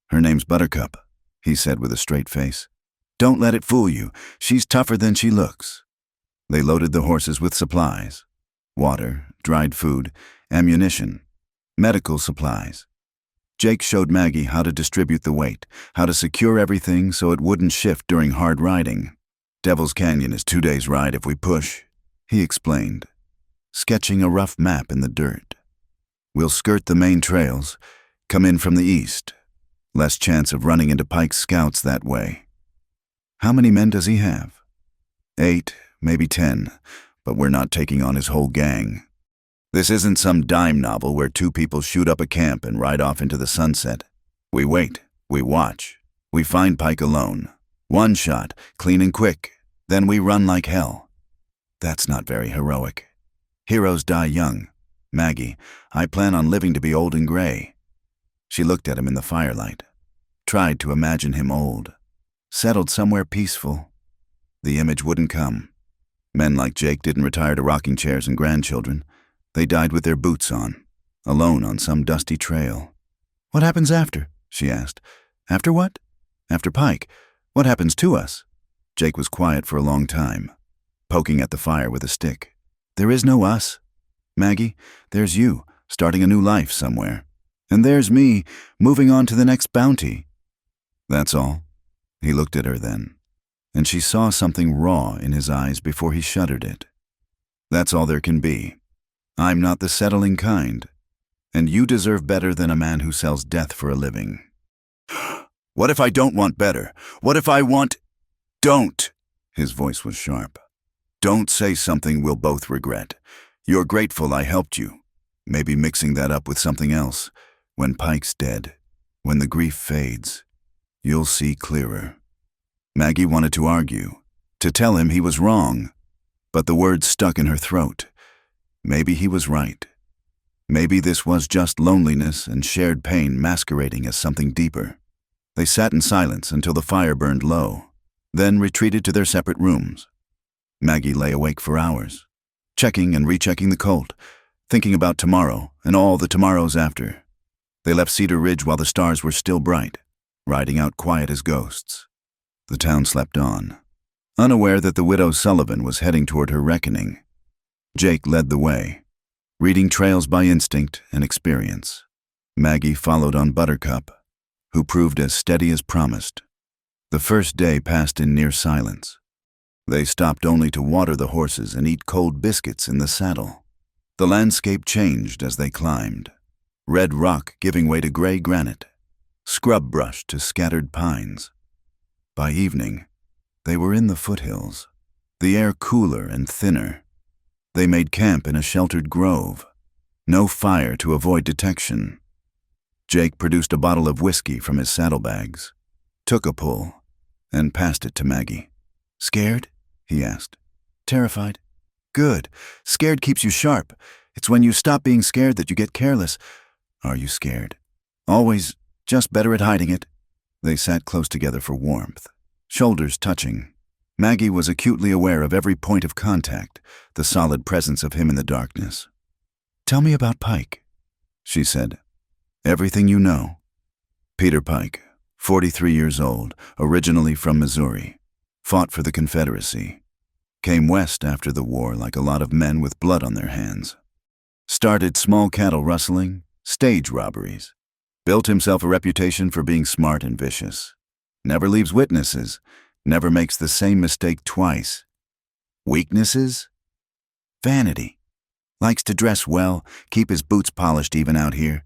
Speaker 1: "Her name's Buttercup," he said with a straight face. "Don't let it fool you. She's tougher than she looks." They loaded the horses with supplies: water, dried food, ammunition, medical supplies. Jake showed Maggie how to distribute the weight, how to secure everything so it wouldn't shift during hard riding. "Devil's Canyon is 2 days' ride if we push," he explained, sketching a rough map in the dirt. "We'll skirt the main trails, come in from the east. Less chance of running into Pike's scouts that way." "How many men does he have?" 8, maybe 10, but we're not taking on his whole gang. This isn't some dime novel where 2 people shoot up a camp and ride off into the sunset. We wait, we watch, we find Pike alone. 1 shot, clean and quick, then we run like hell. That's not very heroic. Heroes die young. Maggie, I plan on living to be old and gray." She looked at him in the firelight, tried to imagine him old, settled somewhere peaceful. The image wouldn't come. Men like Jake didn't retire to rocking chairs and grandchildren. They died with their boots on, alone on some dusty trail. "What happens after?" she asked. "After what?" "After Pike. What happens to us?" Jake was quiet for a long time, poking at the fire with a stick. "There is no us. Maggie, there's you, starting a new life somewhere. And there's me, moving on to the next bounty." "That's all?" He looked at her then, and she saw something raw in his eyes before he shuddered it. "That's all there can be. I'm not the settling kind, and you deserve better than a man who sells death for a living." "What if I don't want better? What if I want—" "Don't!" His voice was sharp. "Don't say something we'll both regret. You're grateful I helped you. Maybe mixing that up with something else. When Pike's dead, when the grief fades, you'll see clearer." Maggie wanted to argue, to tell him he was wrong, but the words stuck in her throat. Maybe he was right. Maybe this was just loneliness and shared pain masquerading as something deeper. They sat in silence until the fire burned low, then retreated to their separate rooms. Maggie lay awake for hours, checking and rechecking the Colt, thinking about tomorrow and all the tomorrows after. They left Cedar Ridge while the stars were still bright, riding out quiet as ghosts. The town slept on, unaware that the widow Sullivan was heading toward her reckoning. Jake led the way, reading trails by instinct and experience. Maggie followed on Buttercup, who proved as steady as promised. The first day passed in near silence. They stopped only to water the horses and eat cold biscuits in the saddle. The landscape changed as they climbed, red rock giving way to gray granite, scrub brush to scattered pines. By evening, they were in the foothills, the air cooler and thinner. They made camp in a sheltered grove, no fire to avoid detection. Jake produced a bottle of whiskey from his saddlebags, took a pull, and passed it to Maggie. "Scared?" he asked. "Terrified?" "Good. Scared keeps you sharp. It's when you stop being scared that you get careless. Are you scared?" "Always, just better at hiding it." They sat close together for warmth, shoulders touching. Maggie was acutely aware of every point of contact, the solid presence of him in the darkness. "Tell me about Pike," she said. "Everything you know." Peter Pike, 43 years old, originally from Missouri, fought for the Confederacy. Came west after the war like a lot of men with blood on their hands. Started small cattle rustling, stage robberies. Built himself a reputation for being smart and vicious. Never leaves witnesses, never makes the same mistake twice. Weaknesses? Vanity. Likes to dress well, keep his boots polished even out here.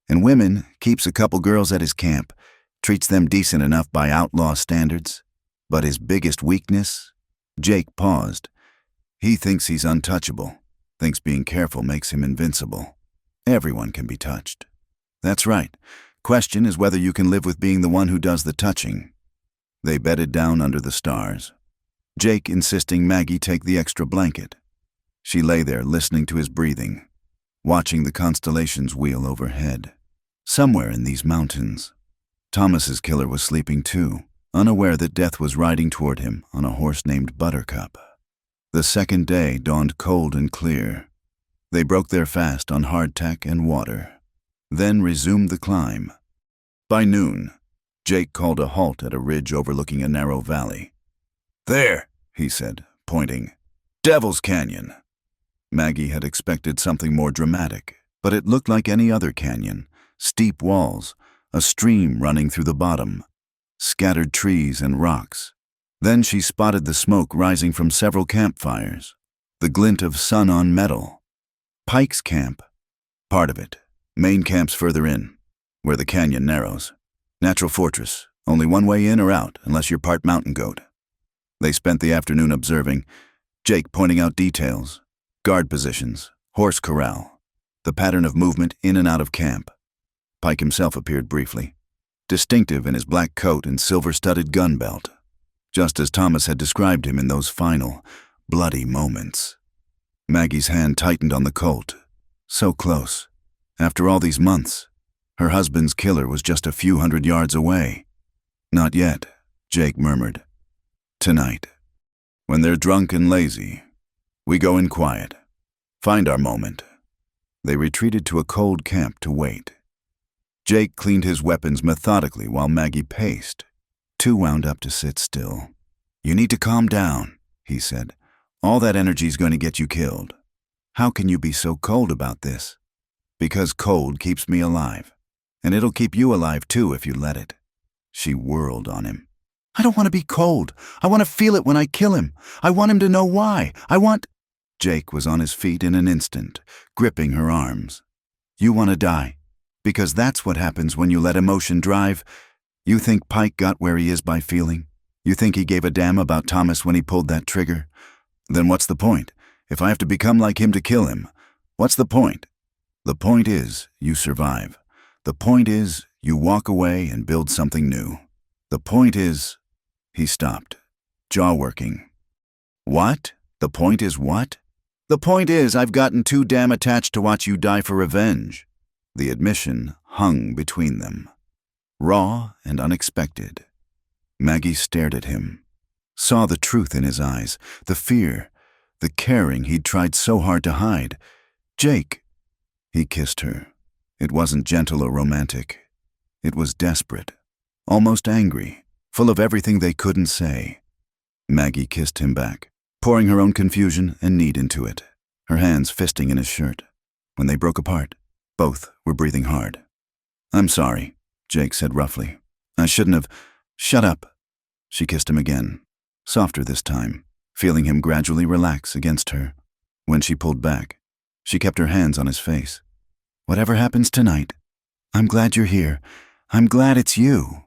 Speaker 1: And women, keeps a couple girls at his camp, treats them decent enough by outlaw standards. But his biggest weakness? Jake paused. He thinks he's untouchable, thinks being careful makes him invincible. Everyone can be touched. That's right. Question is whether you can live with being the one who does the touching. They bedded down under the stars, Jake insisting Maggie take the extra blanket. She lay there listening to his breathing, watching the constellations wheel overhead. Somewhere in these mountains, Thomas's killer was sleeping too, unaware that death was riding toward him on a horse named Buttercup. The second day dawned cold and clear. They broke their fast on hardtack and water, then resumed the climb. By noon, Jake called a halt at a ridge overlooking a narrow valley. "There," he said, pointing. "Devil's Canyon." Maggie had expected something more dramatic, but it looked like any other canyon. Steep walls, a stream running through the bottom, scattered trees and rocks. Then she spotted the smoke rising from several campfires, the glint of sun on metal. Pike's camp, part of it. Main camp's further in, where the canyon narrows. Natural fortress, only one way in or out, unless you're part mountain goat. They spent the afternoon observing, Jake pointing out details, guard positions, horse corral, the pattern of movement in and out of camp. Pike himself appeared briefly, distinctive in his black coat and silver-studded gun belt, just as Thomas had described him in those final, bloody moments. Maggie's hand tightened on the Colt, so close. After all these months, her husband's killer was just a few hundred yards away. "Not yet," Jake murmured. "Tonight, when they're drunk and lazy, we go in quiet, find our moment, They retreated to a cold camp to wait. Jake cleaned his weapons methodically while Maggie paced, too wound up to sit still. "You need to calm down," he said. "All that energy's going to get you killed." "How can you be so cold about this?" "Because cold keeps me alive. And it'll keep you alive too if you let it." She whirled on him. "I don't want to be cold. I want to feel it when I kill him. I want him to know why. I want—" Jake was on his feet in an instant, gripping her arms. "You want to die. Because that's what happens when you let emotion drive. You think Pike got where he is by feeling? You think he gave a damn about Thomas when he pulled that trigger? Then what's the point? If I have to become like him to kill him, what's the point? The point is, you survive. The point is, you walk away and build something new. The point is—" He stopped, jaw working. "What? The point is what?" "The point is, I've gotten too damn attached to watch you die for revenge." The admission hung between them, raw and unexpected. Maggie stared at him, saw the truth in his eyes, the fear, the caring he'd tried so hard to hide. "Jake." He kissed her. It wasn't gentle or romantic. It was desperate, almost angry, full of everything they couldn't say. Maggie kissed him back, pouring her own confusion and need into it, her hands fisting in his shirt. When they broke apart, both were breathing hard. "I'm sorry," Jake said roughly. "I shouldn't have—" "Shut up." She kissed him again, softer this time, feeling him gradually relax against her. When she pulled back, she kept her hands on his face. "Whatever happens tonight, I'm glad you're here. I'm glad it's you."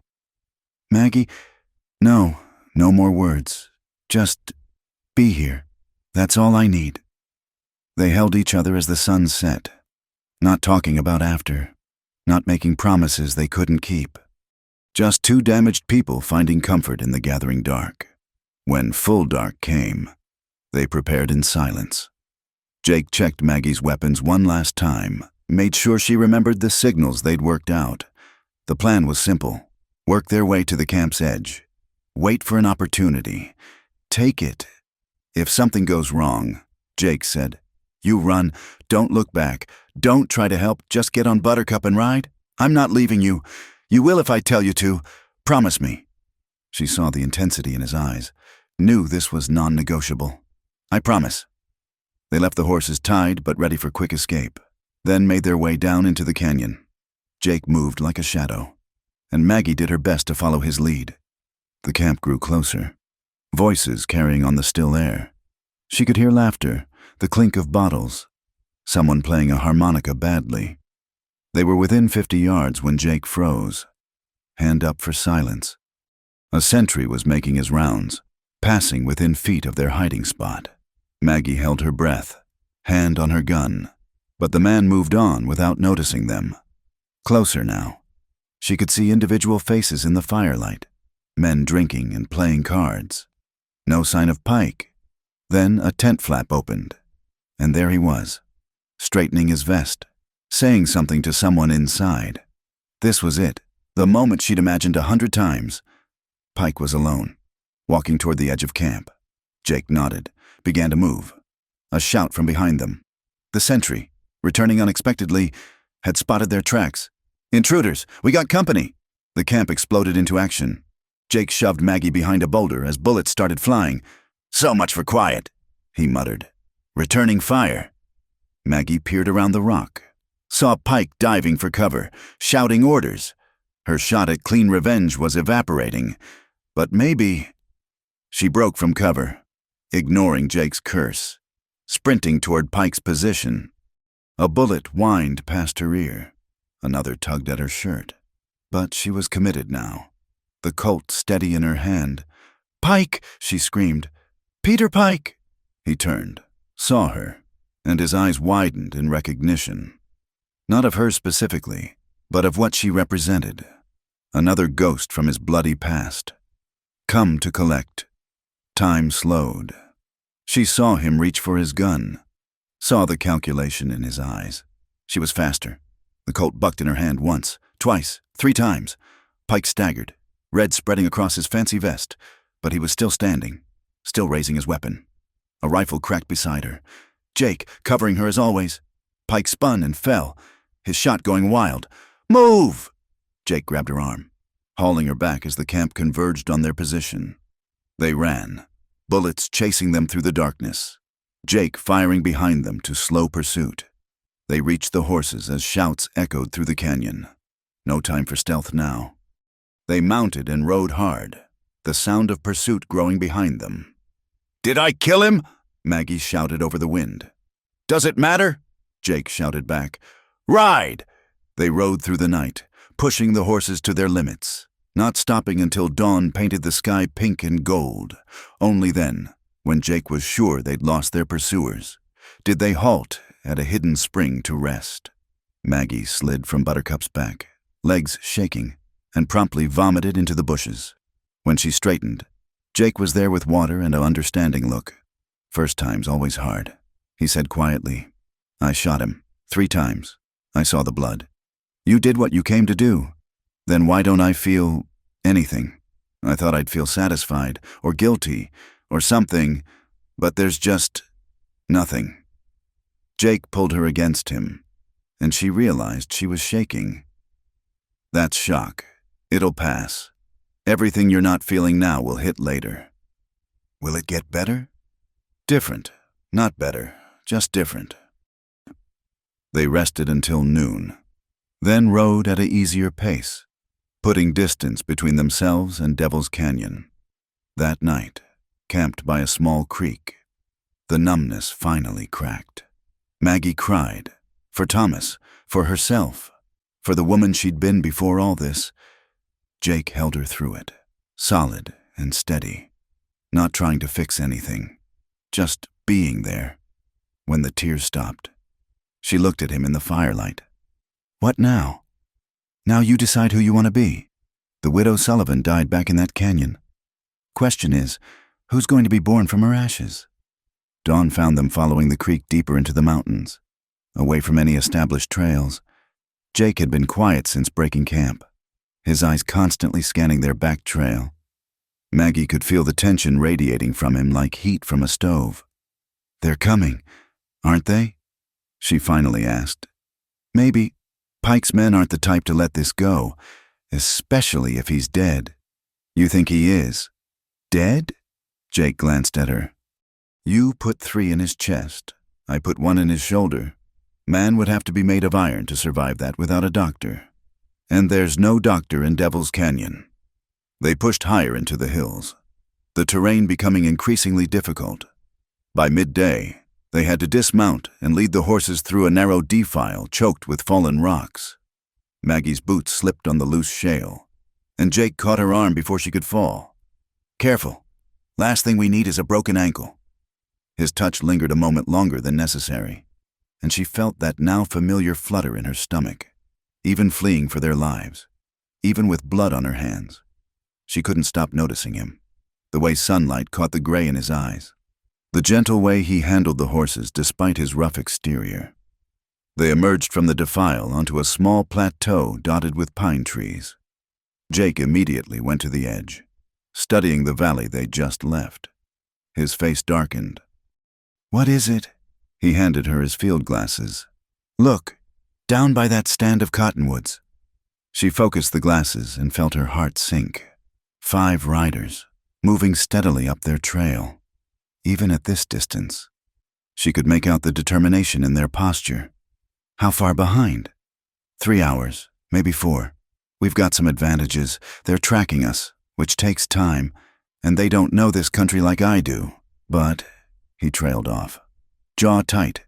Speaker 1: "Maggie, no more words. Just be here. That's all I need." They held each other as the sun set, not talking about after, not making promises they couldn't keep. Just two damaged people finding comfort in the gathering dark. When full dark came, they prepared in silence. Jake checked Maggie's weapons one last time, made sure she remembered the signals they'd worked out. The plan was simple: work their way to the camp's edge, wait for an opportunity, take it. "If something goes wrong," Jake said, "you run, don't look back, don't try to help, just get on Buttercup and ride. I'm not leaving you. You will if I tell you to. Promise me." She saw the intensity in his eyes, knew this was non-negotiable. "I promise." They left the horses tied but ready for quick escape, then made their way down into the canyon. Jake moved like a shadow, and Maggie did her best to follow his lead. The camp grew closer, voices carrying on the still air. She could hear laughter, the clink of bottles, someone playing a harmonica badly. They were within 50 yards when Jake froze, hand up for silence. A sentry was making his rounds, passing within feet of their hiding spot. Maggie held her breath, hand on her gun, but the man moved on without noticing them. Closer now. She could see individual faces in the firelight, men drinking and playing cards. No sign of Pike. Then a tent flap opened, and there he was, straightening his vest, saying something to someone inside. This was it, the moment she'd imagined 100 times. Pike was alone, walking toward the edge of camp. Jake nodded, began to move. A shout from behind them. The sentry, returning unexpectedly, had spotted their tracks. "Intruders! We got company!" The camp exploded into action. Jake shoved Maggie behind a boulder as bullets started flying. "So much for quiet," he muttered. "Returning fire." Maggie peered around the rock, saw Pike diving for cover, shouting orders. Her shot at clean revenge was evaporating, but maybe— She broke from cover, ignoring Jake's curse, sprinting toward Pike's position. A bullet whined past her ear. Another tugged at her shirt. But she was committed now, the Colt steady in her hand. "Pike!" she screamed. "Peter Pike!" He turned, saw her, and his eyes widened in recognition. Not of her specifically, but of what she represented. Another ghost from his bloody past. Come to collect. Time slowed. She saw him reach for his gun, saw the calculation in his eyes. She was faster. The Colt bucked in her hand once, twice, 3 times. Pike staggered, red spreading across his fancy vest, but he was still standing, still raising his weapon. A rifle cracked beside her. Jake, covering her as always. Pike spun and fell, his shot going wild. "Move!" Jake grabbed her arm, hauling her back as the camp converged on their position. They ran, bullets chasing them through the darkness, Jake firing behind them to slow pursuit. They reached the horses as shouts echoed through the canyon. No time for stealth now. They mounted and rode hard, the sound of pursuit growing behind them. "Did I kill him?" Maggie shouted over the wind. "Does it matter?" Jake shouted back. "Ride!" They rode through the night, pushing the horses to their limits, not stopping until dawn painted the sky pink and gold. Only then, when Jake was sure they'd lost their pursuers, did they halt at a hidden spring to rest. Maggie slid from Buttercup's back, legs shaking, and promptly vomited into the bushes. When she straightened, Jake was there with water and an understanding look. "First time's always hard," he said quietly. "I shot him 3 times. I saw the blood. You did what you came to do. Then why don't I feel anything? I thought I'd feel satisfied, or guilty, or something, but there's just nothing." Jake pulled her against him, and she realized she was shaking. "That's shock. It'll pass. Everything you're not feeling now will hit later." "Will it get better?" "Different. Not better. Just different." They rested until noon, then rode at an easier pace, putting distance between themselves and Devil's Canyon. That night, camped by a small creek, the numbness finally cracked. Maggie cried, for Thomas, for herself, for the woman she'd been before all this. Jake held her through it, solid and steady, not trying to fix anything, just being there. When the tears stopped, she looked at him in the firelight. "What now? Now you decide who you want to be. The widow Sullivan died back in that canyon. Question is, who's going to be born from her ashes?" Dawn found them following the creek deeper into the mountains, away from any established trails. Jake had been quiet since breaking camp, his eyes constantly scanning their back trail. Maggie could feel the tension radiating from him like heat from a stove. "They're coming, aren't they?" she finally asked. "Maybe. Pike's men aren't the type to let this go, especially if he's dead." "You think he is?" "Dead?" Jake glanced at her. "You put 3 in his chest. I put 1 in his shoulder. Man would have to be made of iron to survive that without a doctor. And there's no doctor in Devil's Canyon." They pushed higher into the hills, the terrain becoming increasingly difficult. By midday, they had to dismount and lead the horses through a narrow defile choked with fallen rocks. Maggie's boots slipped on the loose shale, and Jake caught her arm before she could fall. "Careful. Last thing we need is a broken ankle." His touch lingered a moment longer than necessary, and she felt that now familiar flutter in her stomach, even fleeing for their lives, even with blood on her hands. She couldn't stop noticing him, the way sunlight caught the gray in his eyes, the gentle way he handled the horses despite his rough exterior. They emerged from the defile onto a small plateau dotted with pine trees. Jake immediately went to the edge, studying the valley they'd just left. His face darkened. "What is it?" He handed her his field glasses. "Look, down by that stand of cottonwoods." She focused the glasses and felt her heart sink. 5 riders, moving steadily up their trail. Even at this distance, she could make out the determination in their posture. "How far behind?" 3 hours, maybe 4. We've got some advantages. They're tracking us, which takes time, and they don't know this country like I do. But," he trailed off, jaw tight.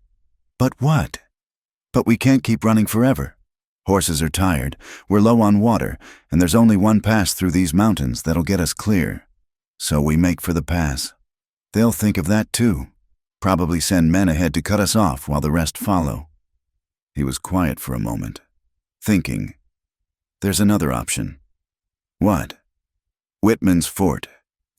Speaker 1: "But what?" "But we can't keep running forever. Horses are tired, we're low on water, and there's only one pass through these mountains that'll get us clear. So we make for the pass. They'll think of that too. Probably send men ahead to cut us off while the rest follow." He was quiet for a moment, thinking. "There's another option." "What?" "Whitman's Fort.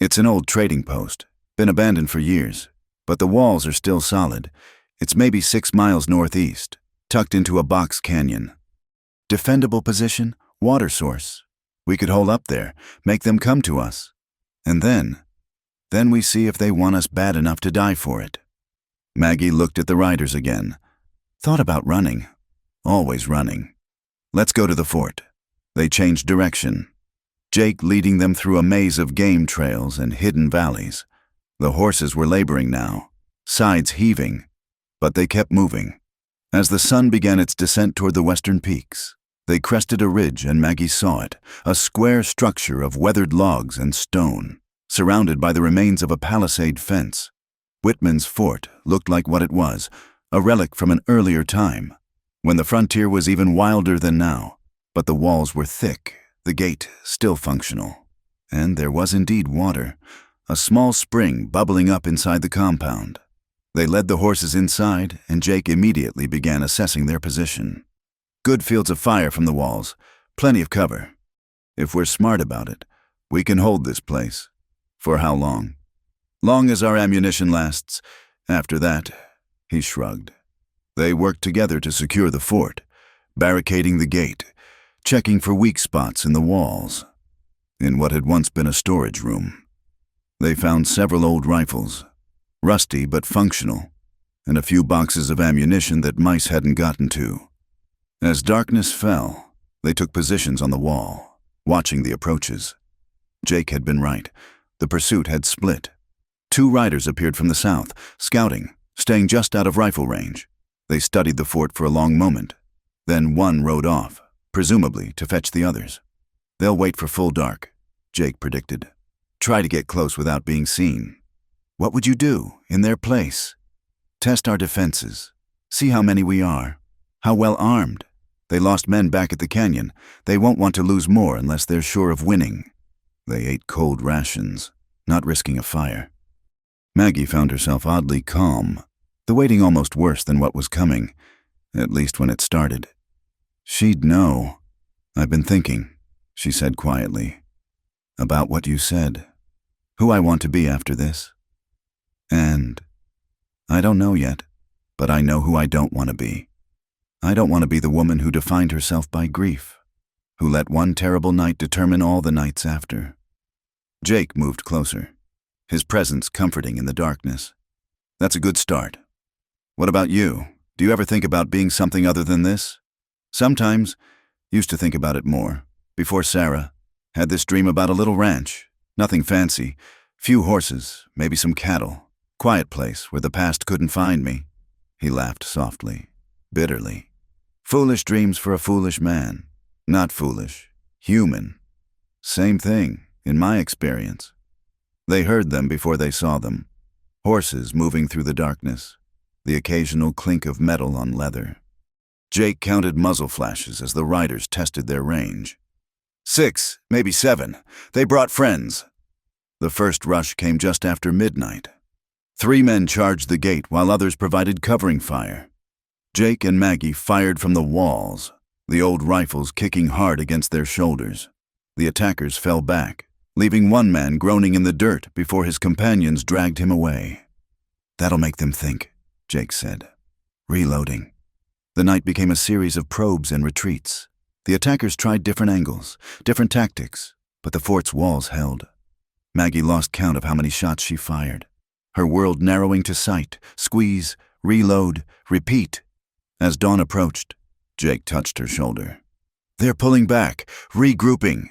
Speaker 1: It's an old trading post, been abandoned for years, but the walls are still solid. It's maybe 6 miles northeast, tucked into a box canyon. Defendable position, water source. We could hole up there, make them come to us. And then we see if they want us bad enough to die for it." Maggie looked at the riders again. Thought about running. Always running. Let's go to the fort. They changed direction. Jake leading them through a maze of game trails and hidden valleys. The horses were laboring now, sides heaving, but they kept moving. As the sun began its descent toward the western peaks, they crested a ridge and Maggie saw it, a square structure of weathered logs and stone, surrounded by the remains of a palisade fence. Whitman's fort looked like what it was, a relic from an earlier time, when the frontier was even wilder than now, but the walls were thick, the gate still functional. And there was indeed water, a small spring bubbling up inside the compound. They led the horses inside, and Jake immediately began assessing their position. Good fields of fire from the walls, plenty of cover. If we're smart about it, we can hold this place. For how long? Long as our ammunition lasts. After that, he shrugged. They worked together to secure the fort, barricading the gate, checking for weak spots in the walls. In what had once been a storage room, they found several old rifles, rusty but functional, and a few boxes of ammunition that mice hadn't gotten to. As darkness fell, they took positions on the wall, watching the approaches. Jake had been right. The pursuit had split. 2 riders appeared from the south, scouting, staying just out of rifle range. They studied the fort for a long moment. Then one rode off, presumably to fetch the others. They'll wait for full dark, Jake predicted. Try to get close without being seen. What would you do in their place? Test our defenses. See how many we are. How well armed. They lost men back at the canyon. They won't want to lose more unless they're sure of winning. They ate cold rations, not risking a fire. Maggie found herself oddly calm, the waiting almost worse than what was coming, at least when it started. She'd know. I've been thinking, she said quietly, about what you said, who I want to be after this. And I don't know yet, but I know who I don't want to be. I don't want to be the woman who defined herself by grief, who let one terrible night determine all the nights after. Jake moved closer, his presence comforting in the darkness. That's a good start. What about you? Do you ever think about being something other than this? Sometimes. Used to think about it more. Before Sarah. Had this dream about a little ranch. Nothing fancy. Few horses, maybe some cattle. Quiet place where the past couldn't find me. He laughed softly, bitterly. Foolish dreams for a foolish man. Not foolish. Human. Same thing, in my experience. They heard them before they saw them. Horses moving through the darkness. The occasional clink of metal on leather. Jake counted muzzle flashes as the riders tested their range. 6, maybe 7. They brought friends. The first rush came just after midnight. 3 men charged the gate while others provided covering fire. Jake and Maggie fired from the walls, the old rifles kicking hard against their shoulders. The attackers fell back, leaving one man groaning in the dirt before his companions dragged him away. That'll make them think, Jake said. Reloading. The night became a series of probes and retreats. The attackers tried different angles, different tactics, but the fort's walls held. Maggie lost count of how many shots she fired. Her world narrowing to sight, squeeze, reload, repeat. As dawn approached, Jake touched her shoulder. They're pulling back, regrouping.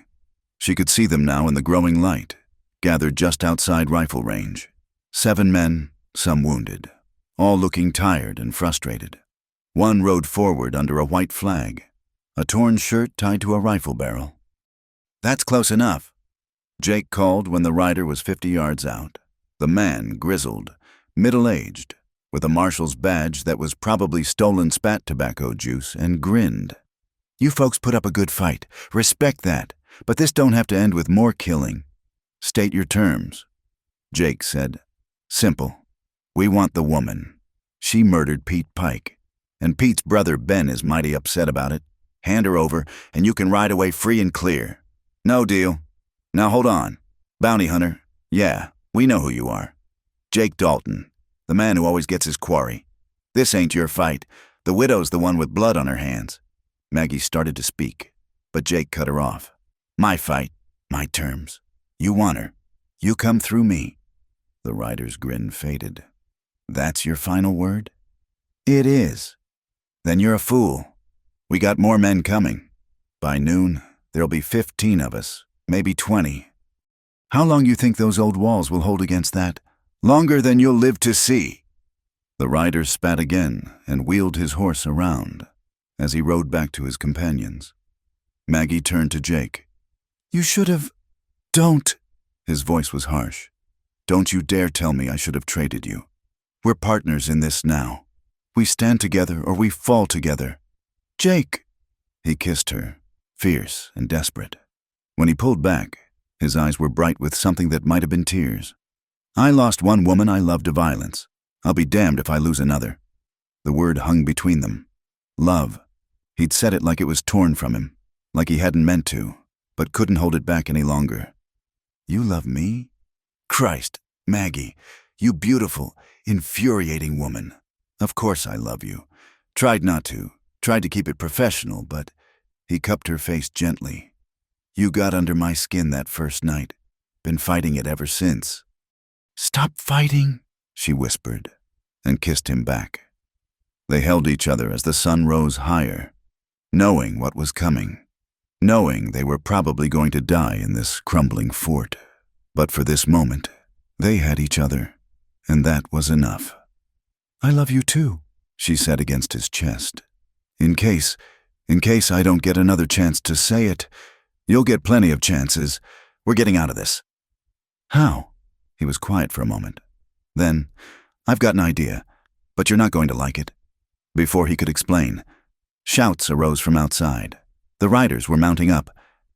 Speaker 1: She could see them now in the growing light, gathered just outside rifle range. 7 men, some wounded, all looking tired and frustrated. One rode forward under a white flag, a torn shirt tied to a rifle barrel. That's close enough, Jake called when the rider was 50 yards out. The man, grizzled, middle-aged, with a marshal's badge that was probably stolen spat tobacco juice, and grinned. You folks put up a good fight. Respect that. But this don't have to end with more killing. State your terms. Jake said. Simple. We want the woman. She murdered Pete Pike. And Pete's brother Ben is mighty upset about it. Hand her over, and you can ride away free and clear. No deal. Now hold on. Bounty hunter. Yeah, we know who you are. Jake Dalton, the man who always gets his quarry. This ain't your fight. The widow's the one with blood on her hands. Maggie started to speak, but Jake cut her off. My fight, my terms. You want her. You come through me. The rider's grin faded. That's your final word? It is. Then you're a fool. We got more men coming. By noon, there'll be 15 of us, maybe 20. How long you think those old walls will hold against that? Longer than you'll live to see. The rider spat again and wheeled his horse around as he rode back to his companions. Maggie turned to Jake. You should have... Don't. His voice was harsh. Don't you dare tell me I should have traded you. We're partners in this now. We stand together or we fall together. Jake! He kissed her, fierce and desperate. When he pulled back, his eyes were bright with something that might have been tears. I lost one woman I loved to violence. I'll be damned if I lose another. The word hung between them. Love. He'd said it like it was torn from him, like he hadn't meant to, but couldn't hold it back any longer. You love me? Christ, Maggie, you beautiful, infuriating woman. Of course I love you. Tried not to, tried to keep it professional, but he cupped her face gently. You got under my skin that first night. Been fighting it ever since. Stop fighting, she whispered, and kissed him back. They held each other as the sun rose higher, knowing what was coming, knowing they were probably going to die in this crumbling fort. But for this moment, they had each other, and that was enough. I love you too, she said against his chest. In case I don't get another chance to say it, you'll get plenty of chances. We're getting out of this. How? He was quiet for a moment. Then, I've got an idea, but you're not going to like it. Before he could explain, shouts arose from outside. The riders were mounting up,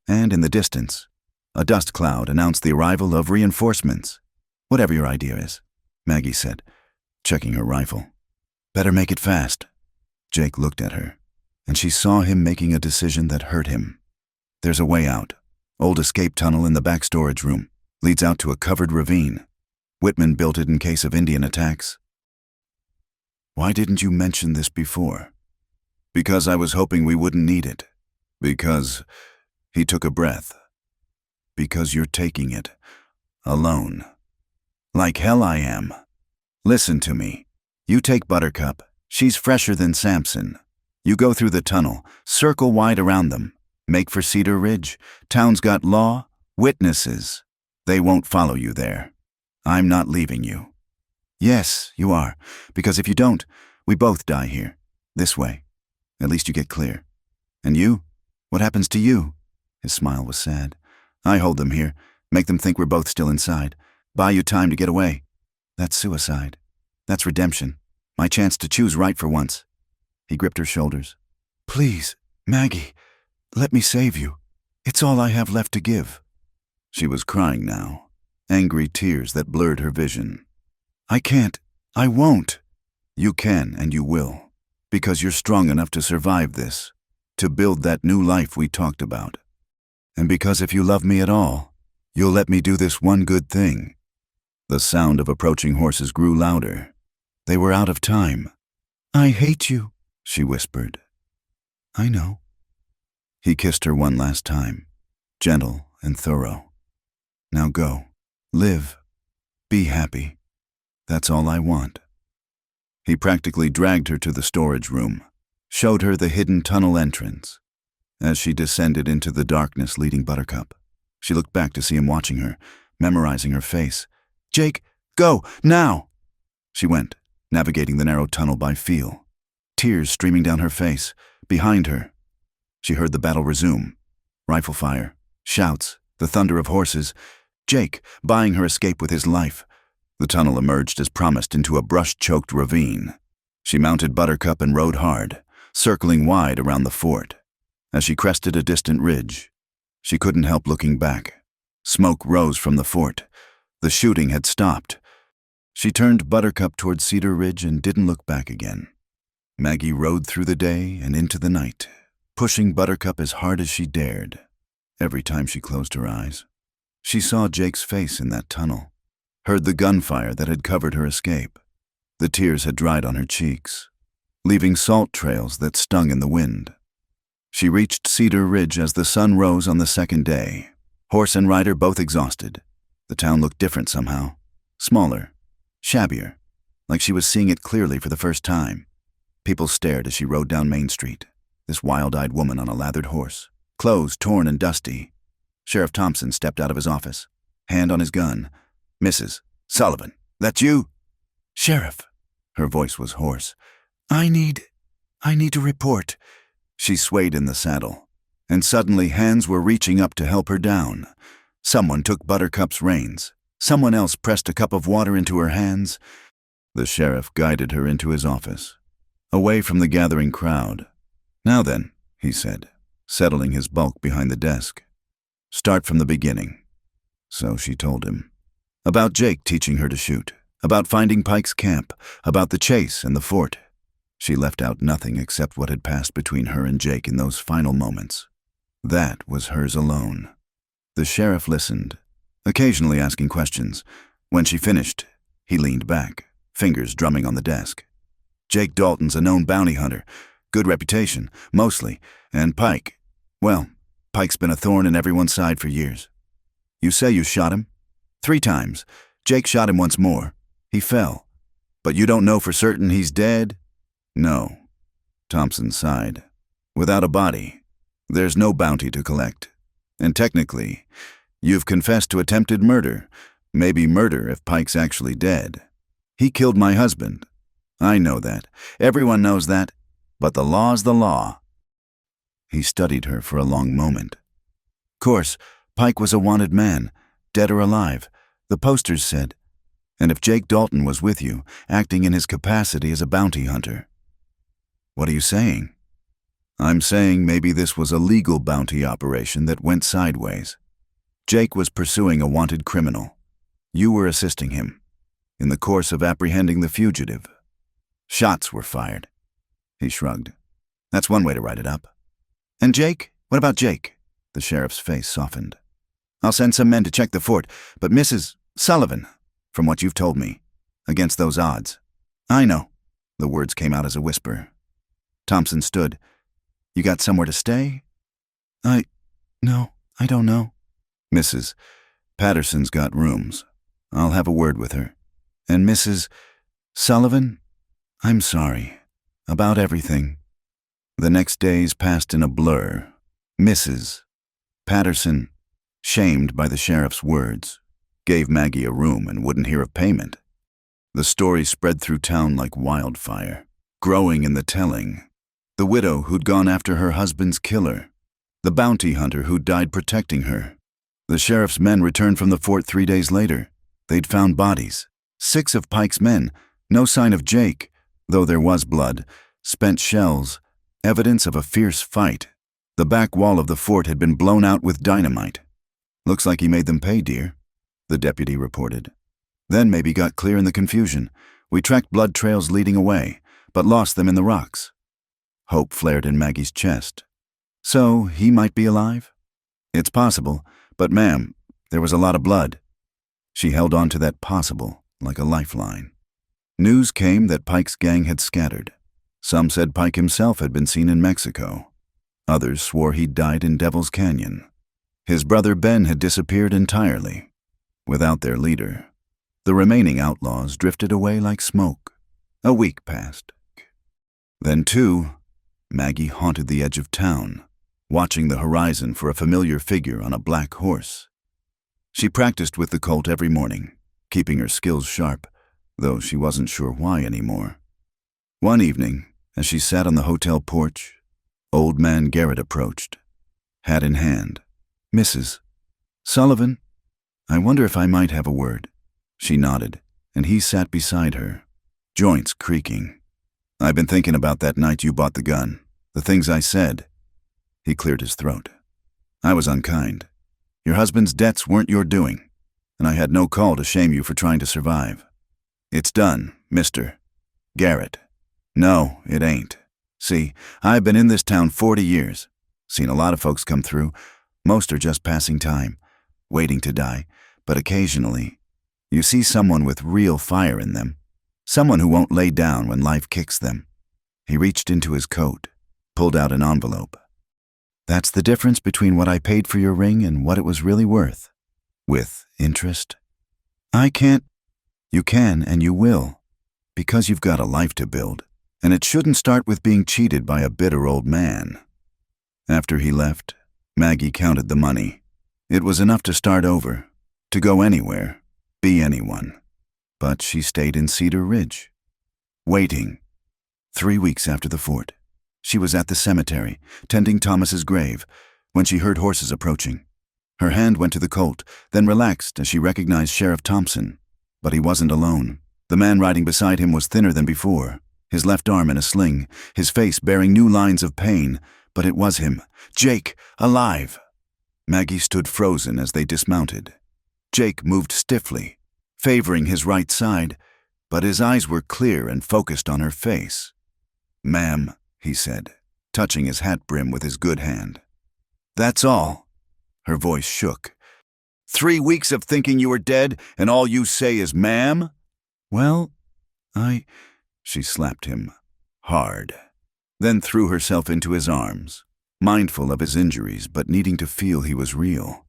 Speaker 1: and in the distance, a dust cloud announced the arrival of reinforcements. Whatever your idea is, Maggie said, checking her rifle. Better make it fast. Jake looked at her, and she saw him making a decision that hurt him. There's a way out. Old escape tunnel in the back storage room. Leads out to a covered ravine. Whitman built it in case of Indian attacks. Why didn't you mention this before? Because I was hoping we wouldn't need it. Because... He took a breath. Because you're taking it. Alone. Like hell I am. Listen to me. You take Buttercup. She's fresher than Samson. You go through the tunnel, circle wide around them. Make for Cedar Ridge. Town's got law, witnesses. They won't follow you there. I'm not leaving you. Yes, you are, because if you don't, we both die here. This way. At least you get clear. And you? What happens to you? His smile was sad. I hold them here, make them think we're both still inside. Buy you time to get away. That's suicide. That's redemption. My chance to choose right for once. He gripped her shoulders. Please, Maggie, let me save you. It's all I have left to give. She was crying now, angry tears that blurred her vision. I can't. I won't. You can and you will, because you're strong enough to survive this, to build that new life we talked about. And because if you love me at all, you'll let me do this one good thing. The sound of approaching horses grew louder. They were out of time. I hate you, she whispered. I know. He kissed her one last time, gentle and thorough. Now go. Live. Be happy. That's all I want. He practically dragged her to the storage room, showed her the hidden tunnel entrance. As she descended into the darkness leading Buttercup, she looked back to see him watching her, memorizing her face. Jake, go, now! She went, navigating the narrow tunnel by feel, tears streaming down her face. Behind her, she heard the battle resume. Rifle fire, shouts, the thunder of horses. Jake, buying her escape with his life. The tunnel emerged as promised into a brush-choked ravine. She mounted Buttercup and rode hard, circling wide around the fort. As she crested a distant ridge, she couldn't help looking back. Smoke rose from the fort. The shooting had stopped. She turned Buttercup toward Cedar Ridge and didn't look back again. Maggie rode through the day and into the night, pushing Buttercup as hard as she dared. Every time she closed her eyes, she saw Jake's face in that tunnel, heard the gunfire that had covered her escape. The tears had dried on her cheeks, leaving salt trails that stung in the wind. She reached Cedar Ridge as the sun rose on the second day. Horse and rider both exhausted. The town looked different somehow. Smaller, shabbier, like she was seeing it clearly for the first time. People stared as she rode down Main Street, this wild-eyed woman on a lathered horse, clothes torn and dusty. Sheriff Thompson stepped out of his office, hand on his gun. "Mrs. Sullivan, that you?" "Sheriff." Her voice was hoarse. I need to report." She swayed in the saddle, and suddenly hands were reaching up to help her down. Someone took Buttercup's reins. Someone else pressed a cup of water into her hands. The sheriff guided her into his office, away from the gathering crowd. "Now then," he said, settling his bulk behind the desk. "Start from the beginning." So she told him. About Jake teaching her to shoot, about finding Pike's camp, about the chase and the fort. She left out nothing except what had passed between her and Jake in those final moments. That was hers alone. The sheriff listened, occasionally asking questions. When she finished, he leaned back, fingers drumming on the desk. "Jake Dalton's a known bounty hunter. Good reputation, mostly. And Pike, well, Pike's been a thorn in everyone's side for years. You say you shot him? 3 times. Jake shot him once more. He fell. But you don't know for certain he's dead?" "No." Thompson sighed. "Without a body, there's no bounty to collect. And technically, you've confessed to attempted murder. Maybe murder if Pike's actually dead. He killed my husband. I know that. Everyone knows that. But the law's the law." He studied her for a long moment. "Course, Pike was a wanted man, dead or alive, the posters said. And if Jake Dalton was with you, acting in his capacity as a bounty hunter." "What are you saying?" "I'm saying maybe this was a legal bounty operation that went sideways. Jake was pursuing a wanted criminal. You were assisting him. In the course of apprehending the fugitive, shots were fired." He shrugged. "That's one way to write it up." "And Jake? What about Jake?" The sheriff's face softened. "I'll send some men to check the fort, but Mrs. Sullivan, from what you've told me, against those odds." "I know." The words came out as a whisper. Thompson stood. "You got somewhere to stay?" No, I don't know." "Mrs. Patterson's got rooms. I'll have a word with her. And Mrs. Sullivan, I'm sorry. About everything." The next days passed in a blur. Mrs. Patterson, shamed by the sheriff's words, gave Maggie a room and wouldn't hear of payment. The story spread through town like wildfire, growing in the telling. The widow who'd gone after her husband's killer. The bounty hunter who'd died protecting her. The sheriff's men returned from the fort 3 days later. They'd found bodies. 6 of Pike's men. No sign of Jake, though there was blood, spent shells, evidence of a fierce fight. The back wall of the fort had been blown out with dynamite. "Looks like he made them pay, dear," the deputy reported. "Then maybe got clear in the confusion. We tracked blood trails leading away, but lost them in the rocks." Hope flared in Maggie's chest. "So he might be alive?" "It's possible, but ma'am, there was a lot of blood." She held on to that possible like a lifeline. News came that Pike's gang had scattered. Some said Pike himself had been seen in Mexico. Others swore he'd died in Devil's Canyon. His brother Ben had disappeared entirely. Without their leader, the remaining outlaws drifted away like smoke. A week passed. Then, too, Maggie haunted the edge of town, watching the horizon for a familiar figure on a black horse. She practiced with the colt every morning, keeping her skills sharp, though she wasn't sure why anymore. One evening, as she sat on the hotel porch, old man Garrett approached, hat in hand. "Mrs. Sullivan, I wonder if I might have a word." She nodded, and he sat beside her, joints creaking. "I've been thinking about that night you bought the gun, the things I said." He cleared his throat. "I was unkind. Your husband's debts weren't your doing, and I had no call to shame you for trying to survive. It's done, Mr. Garrett. No, it ain't. See, I've been in this town 40 years, seen a lot of folks come through. Most are just passing time, waiting to die, but occasionally, you see someone with real fire in them, someone who won't lay down when life kicks them." He reached into his coat, pulled out an envelope. "That's the difference between what I paid for your ring and what it was really worth. With interest. I can't. You can and you will, because you've got a life to build. And it shouldn't start with being cheated by a bitter old man. After he left, Maggie counted the money. It was enough to start over, to go anywhere, be anyone. But she stayed in Cedar Ridge, waiting. 3 weeks after the fort, she was at the cemetery, tending Thomas's grave, when she heard horses approaching. Her hand went to the colt, then relaxed as she recognized Sheriff Thompson. But he wasn't alone. The man riding beside him was thinner than before, his left arm in a sling, his face bearing new lines of pain. But it was him, Jake, alive. Maggie stood frozen as they dismounted. Jake moved stiffly, favoring his right side, but his eyes were clear and focused on her face. "Ma'am," he said, touching his hat brim with his good hand. "That's all." Her voice shook. 3 weeks of thinking you were dead, and all you say is ma'am? Well, She slapped him, hard, then threw herself into his arms, mindful of his injuries but needing to feel he was real.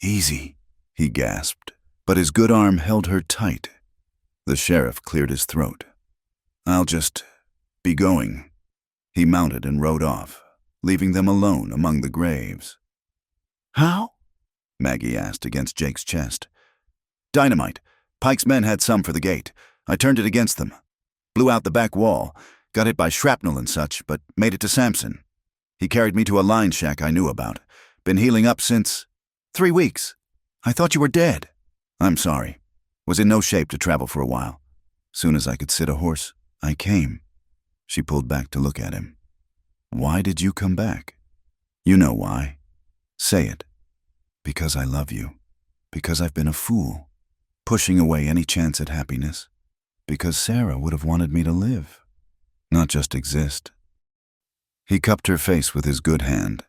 Speaker 1: "Easy," he gasped, but his good arm held her tight. The sheriff cleared his throat. "I'll just be going." He mounted and rode off, leaving them alone among the graves. "How?" Maggie asked against Jake's chest. "Dynamite. Pike's men had some for the gate. I turned it against them. Blew out the back wall, got hit by shrapnel and such, but made it to Sampson. He carried me to a line shack I knew about. Been healing up since 3 weeks. I thought you were dead." "I'm sorry. Was in no shape to travel for a while. Soon as I could sit a horse, I came." She pulled back to look at him. "Why did you come back?" "You know why. Say it." "Because I love you. Because I've been a fool, pushing away any chance at happiness. Because Sarah would have wanted me to live, not just exist." He cupped her face with his good hand.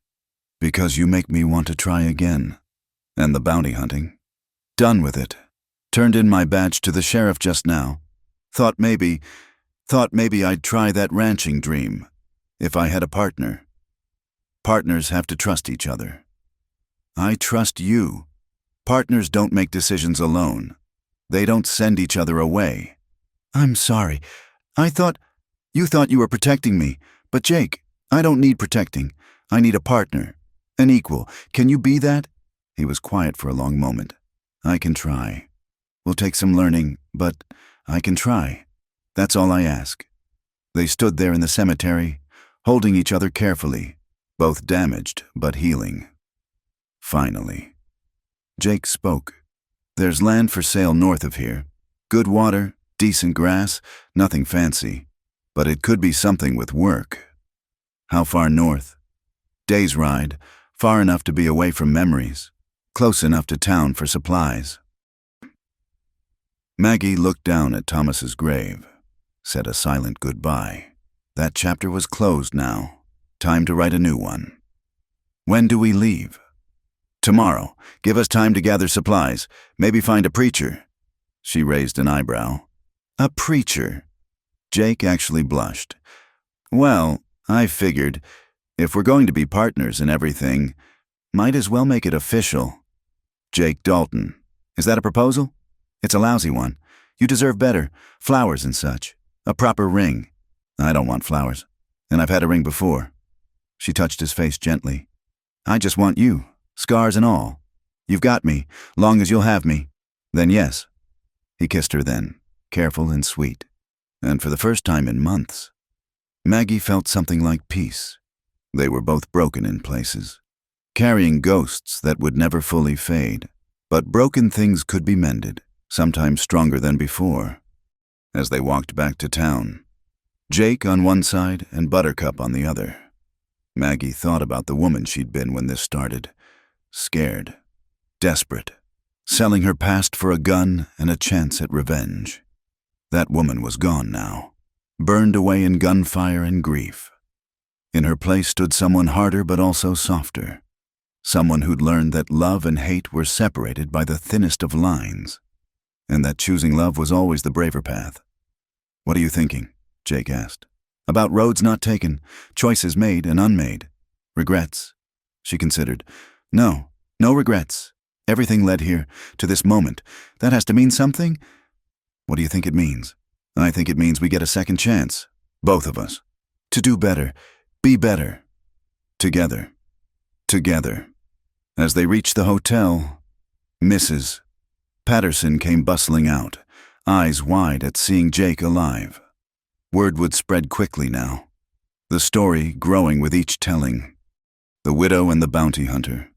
Speaker 1: "Because you make me want to try again. And the bounty hunting? Done with it. Turned in my badge to the sheriff just now. Thought maybe I'd try that ranching dream, if I had a partner. Partners have to trust each other. I trust you. Partners don't make decisions alone. They don't send each other away." "I'm sorry. You thought you were protecting me. But Jake, I don't need protecting. I need a partner. An equal. Can you be that?" He was quiet for a long moment. "I can try. Will take some learning, but I can try. That's all I ask." They stood there in the cemetery, holding each other carefully, both damaged but healing. Finally, Jake spoke. "There's land for sale north of here. Good water, decent grass, nothing fancy. But it could be something with work." "How far north?" "Day's ride, far enough to be away from memories, close enough to town for supplies." Maggie looked down at Thomas's grave, said a silent goodbye. That chapter was closed now. Time to write a new one. "When do we leave?" "Tomorrow. Give us time to gather supplies, maybe find a preacher." She raised an eyebrow. "A preacher?" Jake actually blushed. "Well, I figured, if we're going to be partners and everything, might as well make it official." "Jake Dalton. Is that a proposal?" "It's a lousy one. You deserve better. Flowers and such. A proper ring." "I don't want flowers. And I've had a ring before." She touched his face gently. "I just want you, scars and all. You've got me, long as you'll have me. Then yes." He kissed her then, careful and sweet. And for the first time in months, Maggie felt something like peace. They were both broken in places, carrying ghosts that would never fully fade. But broken things could be mended, sometimes stronger than before. As they walked back to town, Jake on one side and Buttercup on the other, Maggie thought about the woman she'd been when this started. Scared, desperate, selling her past for a gun and a chance at revenge. That woman was gone now, burned away in gunfire and grief. In her place stood someone harder but also softer. Someone who'd learned that love and hate were separated by the thinnest of lines, and that choosing love was always the braver path. "What are you thinking?" Jake asked. "About roads not taken, choices made and unmade. Regrets." She considered. No regrets. Everything led here, to this moment. That has to mean something?" "What do you think it means?" "I think it means we get a second chance. Both of us. To do better, be better. Together. Together. As they reached the hotel, Mrs. Patterson came bustling out, eyes wide at seeing Jake alive. Word would spread quickly now, the story growing with each telling. The widow and the bounty hunter.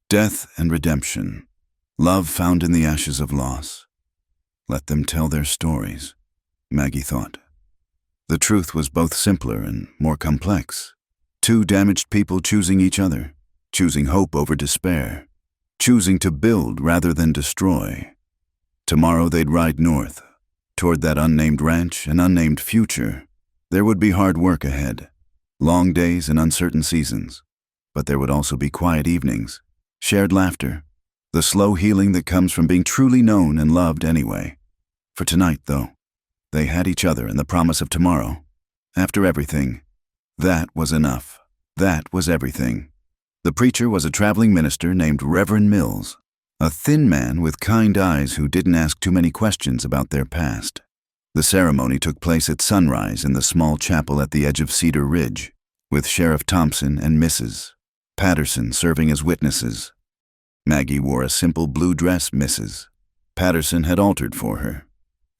Speaker 1: Death and redemption. Love found in the ashes of loss. Let them tell their stories, Maggie thought. The truth was both simpler and more complex. Two damaged people choosing each other, choosing hope over despair, choosing to build rather than destroy. Tomorrow they'd ride north, toward that unnamed ranch and unnamed future. There would be hard work ahead, long days and uncertain seasons, but there would also be quiet evenings, shared laughter, the slow healing that comes from being truly known and loved anyway. For tonight, though, they had each other and the promise of tomorrow. After everything, that was enough. That was everything. The preacher was a traveling minister named Reverend Mills, a thin man with kind eyes who didn't ask too many questions about their past. The ceremony took place at sunrise in the small chapel at the edge of Cedar Ridge, with Sheriff Thompson and Mrs. Patterson serving as witnesses. Maggie wore a simple blue dress Mrs. Patterson had altered for her,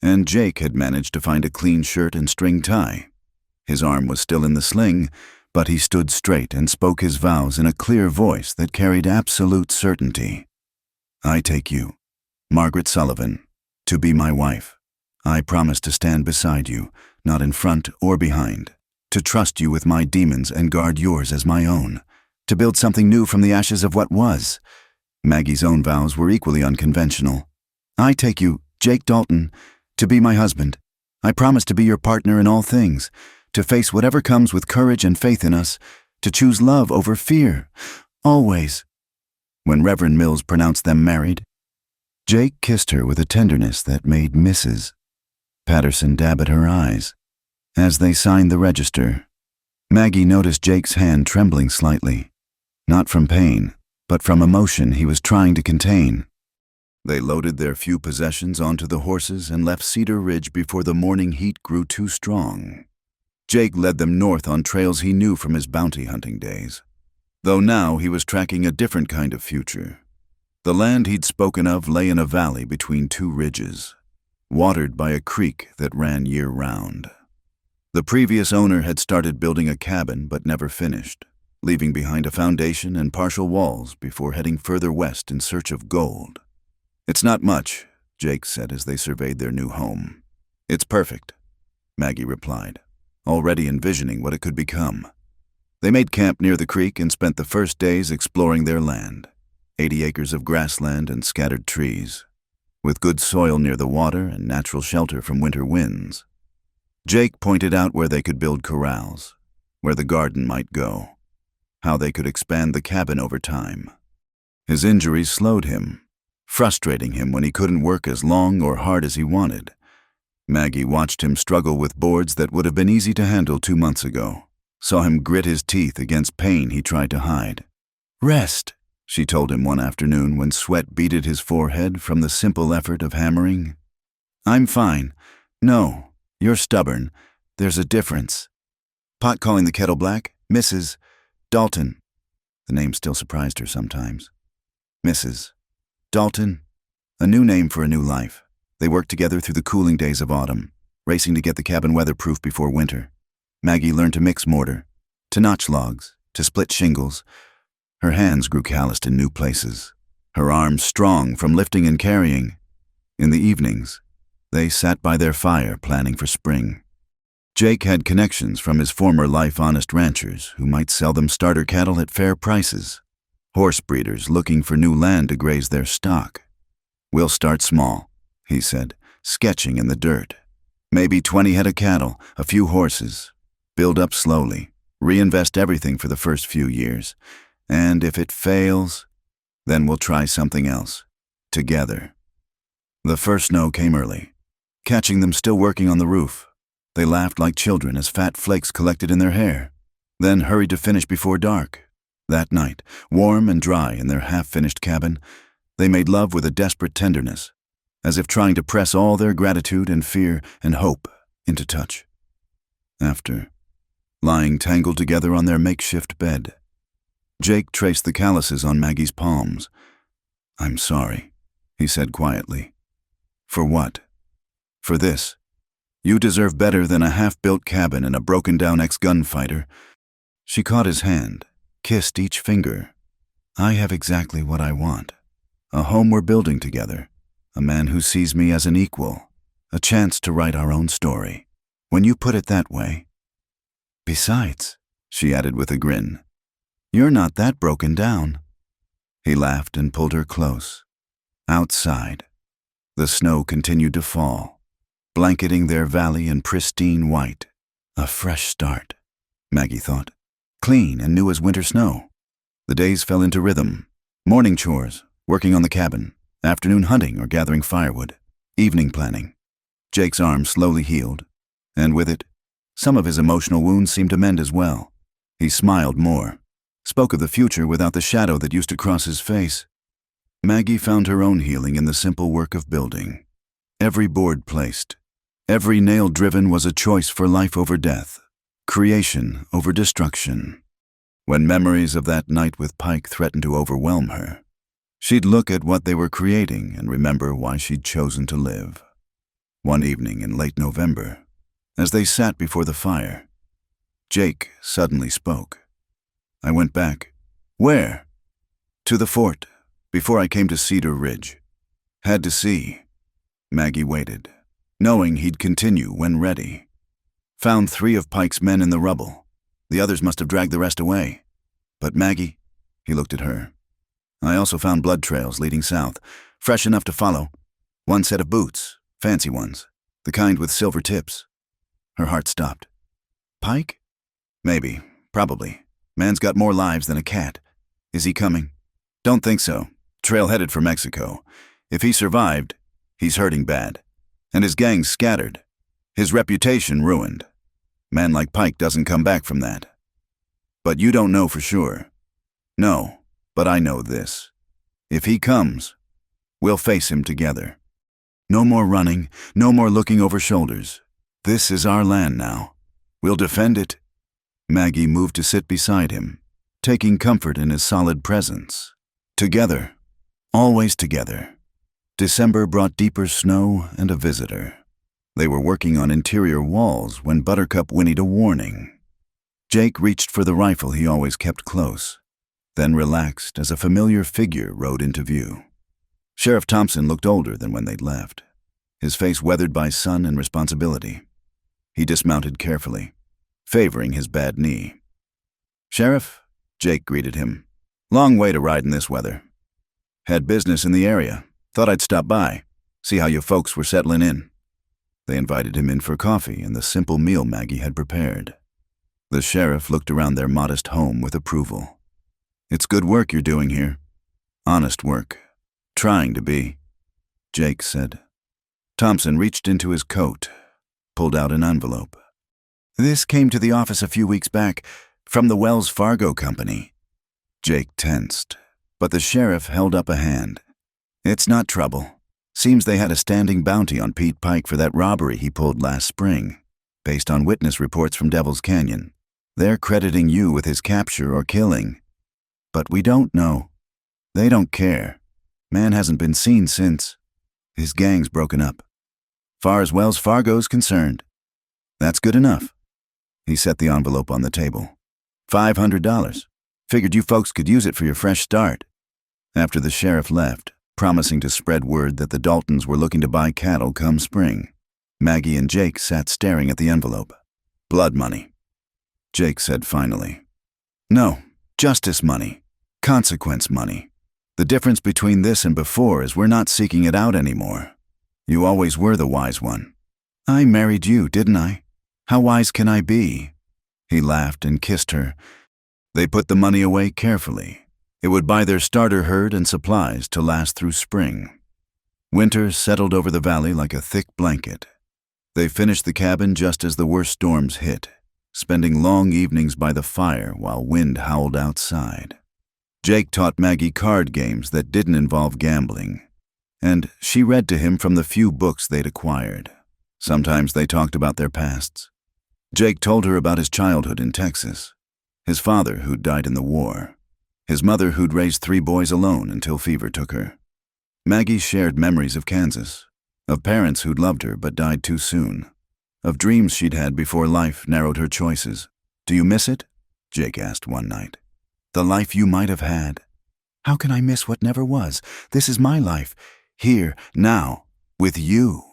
Speaker 1: and Jake had managed to find a clean shirt and string tie. His arm was still in the sling, but he stood straight and spoke his vows in a clear voice that carried absolute certainty. I take you, Margaret Sullivan, to be my wife. I promise to stand beside you, not in front or behind, to trust you with my demons and guard yours as my own, to build something new from the ashes of what was. Maggie's own vows were equally unconventional. I take you, Jake Dalton, to be my husband. I promise to be your partner in all things, to face whatever comes with courage and faith in us, to choose love over fear, always. When Reverend Mills pronounced them married, Jake kissed her with a tenderness that made Mrs. Patterson dab at her eyes. As they signed the register, Maggie noticed Jake's hand trembling slightly, not from pain, but from emotion he was trying to contain. They loaded their few possessions onto the horses and left Cedar Ridge before the morning heat grew too strong. Jake led them north on trails he knew from his bounty hunting days, though now he was tracking a different kind of future. The land he'd spoken of lay in a valley between two ridges, watered by a creek that ran year-round. The previous owner had started building a cabin but never finished, leaving behind a foundation and partial walls before heading further west in search of gold. It's not much, Jake said as they surveyed their new home. It's perfect, Maggie replied, already envisioning what it could become. They made camp near the creek and spent the first days exploring their land, 80 acres of grassland and scattered trees, with good soil near the water and natural shelter from winter winds. Jake pointed out where they could build corrals, where the garden might go, how they could expand the cabin over time. His injuries slowed him, frustrating him when he couldn't work as long or hard as he wanted. Maggie watched him struggle with boards that would have been easy to handle 2 months ago, saw him grit his teeth against pain he tried to hide. Rest, she told him one afternoon when sweat beaded his forehead from the simple effort of hammering. I'm fine. No, you're stubborn. There's a difference. Pot calling the kettle black, Mrs. Dalton. The name still surprised her sometimes. Mrs. Dalton, a new name for a new life. They worked together through the cooling days of autumn, racing to get the cabin weatherproof before winter. Maggie learned to mix mortar, to notch logs, to split shingles. Her hands grew calloused in new places, her arms strong from lifting and carrying. In the evenings, they sat by their fire planning for spring. Jake had connections from his former life honest ranchers who might sell them starter cattle at fair prices, horse breeders looking for new land to graze their stock. We'll start small, he said, sketching in the dirt. Maybe 20 head of cattle, a few horses. Build up slowly, reinvest everything for the first few years. And if it fails, then we'll try something else, together. The first snow came early, catching them still working on the roof. They laughed like children as fat flakes collected in their hair, then hurried to finish before dark. That night, warm and dry in their half-finished cabin, they made love with a desperate tenderness, as if trying to press all their gratitude and fear and hope into touch. After, lying tangled together on their makeshift bed. Jake traced the calluses on Maggie's palms. "I'm sorry," he said quietly. "For what?" "For this. You deserve better than a half-built cabin and a broken-down ex-gunfighter." She caught his hand, kissed each finger. "I have exactly what I want. A home we're building together. A man who sees me as an equal. A chance to write our own story. When you put it that way. Besides," she added with a grin, "you're not that broken down." He laughed and pulled her close. Outside, the snow continued to fall, blanketing their valley in pristine white. A fresh start, Maggie thought. Clean and new as winter snow. The days fell into rhythm. Morning chores, working on the cabin. Afternoon hunting or gathering firewood. Evening planning. Jake's arm slowly healed, and with it, some of his emotional wounds seemed to mend as well. He smiled more, spoke of the future without the shadow that used to cross his face. Maggie found her own healing in the simple work of building. Every board placed, every nail driven was a choice for life over death, creation over destruction. When memories of that night with Pike threatened to overwhelm her, she'd look at what they were creating and remember why she'd chosen to live. One evening in late November, as they sat before the fire, Jake suddenly spoke. "I went back." "Where?" "To the fort, before I came to Cedar Ridge. Had to see." Maggie waited, knowing he'd continue when ready. "Found 3 of Pike's men in the rubble. The others must have dragged the rest away. But Maggie," he looked at her, "I also found blood trails leading south, fresh enough to follow. 1 set of boots, fancy ones, the kind with silver tips." Her heart stopped. "Pike?" "Maybe, probably. Man's got more lives than a cat. Is he coming?" "Don't think so. Trail headed for Mexico. If he survived, he's hurting bad. And his gang's scattered. His reputation ruined. Man like Pike doesn't come back from that. But you don't know for sure." "No, but I know this. If he comes, we'll face him together. No more running, no more looking over shoulders. This is our land now. We'll defend it." Maggie moved to sit beside him, taking comfort in his solid presence. Together, always together. December brought deeper snow and a visitor. They were working on interior walls when Buttercup whinnied a warning. Jake reached for the rifle he always kept close, then relaxed as a familiar figure rode into view. Sheriff Thompson looked older than when they'd left, his face weathered by sun and responsibility. He dismounted carefully, favoring his bad knee. "Sheriff," Jake greeted him. "Long way to ride in this weather. Had business in the area. Thought I'd stop by, see how you folks were settling in." They invited him in for coffee and the simple meal Maggie had prepared. The sheriff looked around their modest home with approval. "It's good work you're doing here. Honest work. Trying to be," Jake said. Thompson reached into his coat, pulled out an envelope. "This came to the office a few weeks back, from the Wells Fargo Company." Jake tensed, but the sheriff held up a hand. "It's not trouble. Seems they had a standing bounty on Pete Pike for that robbery he pulled last spring, based on witness reports from Devil's Canyon. They're crediting you with his capture or killing. But we don't know. They don't care. Man hasn't been seen since. His gang's broken up. Far as Wells Fargo's concerned. That's good enough." He set the envelope on the table. $500. Figured you folks could use it for your fresh start." After the sheriff left, promising to spread word that the Daltons were looking to buy cattle come spring, Maggie and Jake sat staring at the envelope. "Blood money," Jake said finally. "No, justice money. Consequence money. The difference between this and before is we're not seeking it out anymore. You always were the wise one. I married you, didn't I? How wise can I be?" He laughed and kissed her. They put the money away carefully. It would buy their starter herd and supplies to last through spring. Winter settled over the valley like a thick blanket. They finished the cabin just as the worst storms hit, spending long evenings by the fire while wind howled outside. Jake taught Maggie card games that didn't involve gambling, and she read to him from the few books they'd acquired. Sometimes they talked about their pasts. Jake told her about his childhood in Texas, his father who'd died in the war, his mother who'd raised 3 boys alone until fever took her. Maggie shared memories of Kansas, of parents who'd loved her but died too soon, of dreams she'd had before life narrowed her choices. "Do you miss it?" Jake asked one night. "The life you might have had?" "How can I miss what never was? This is my life, here, now, with you."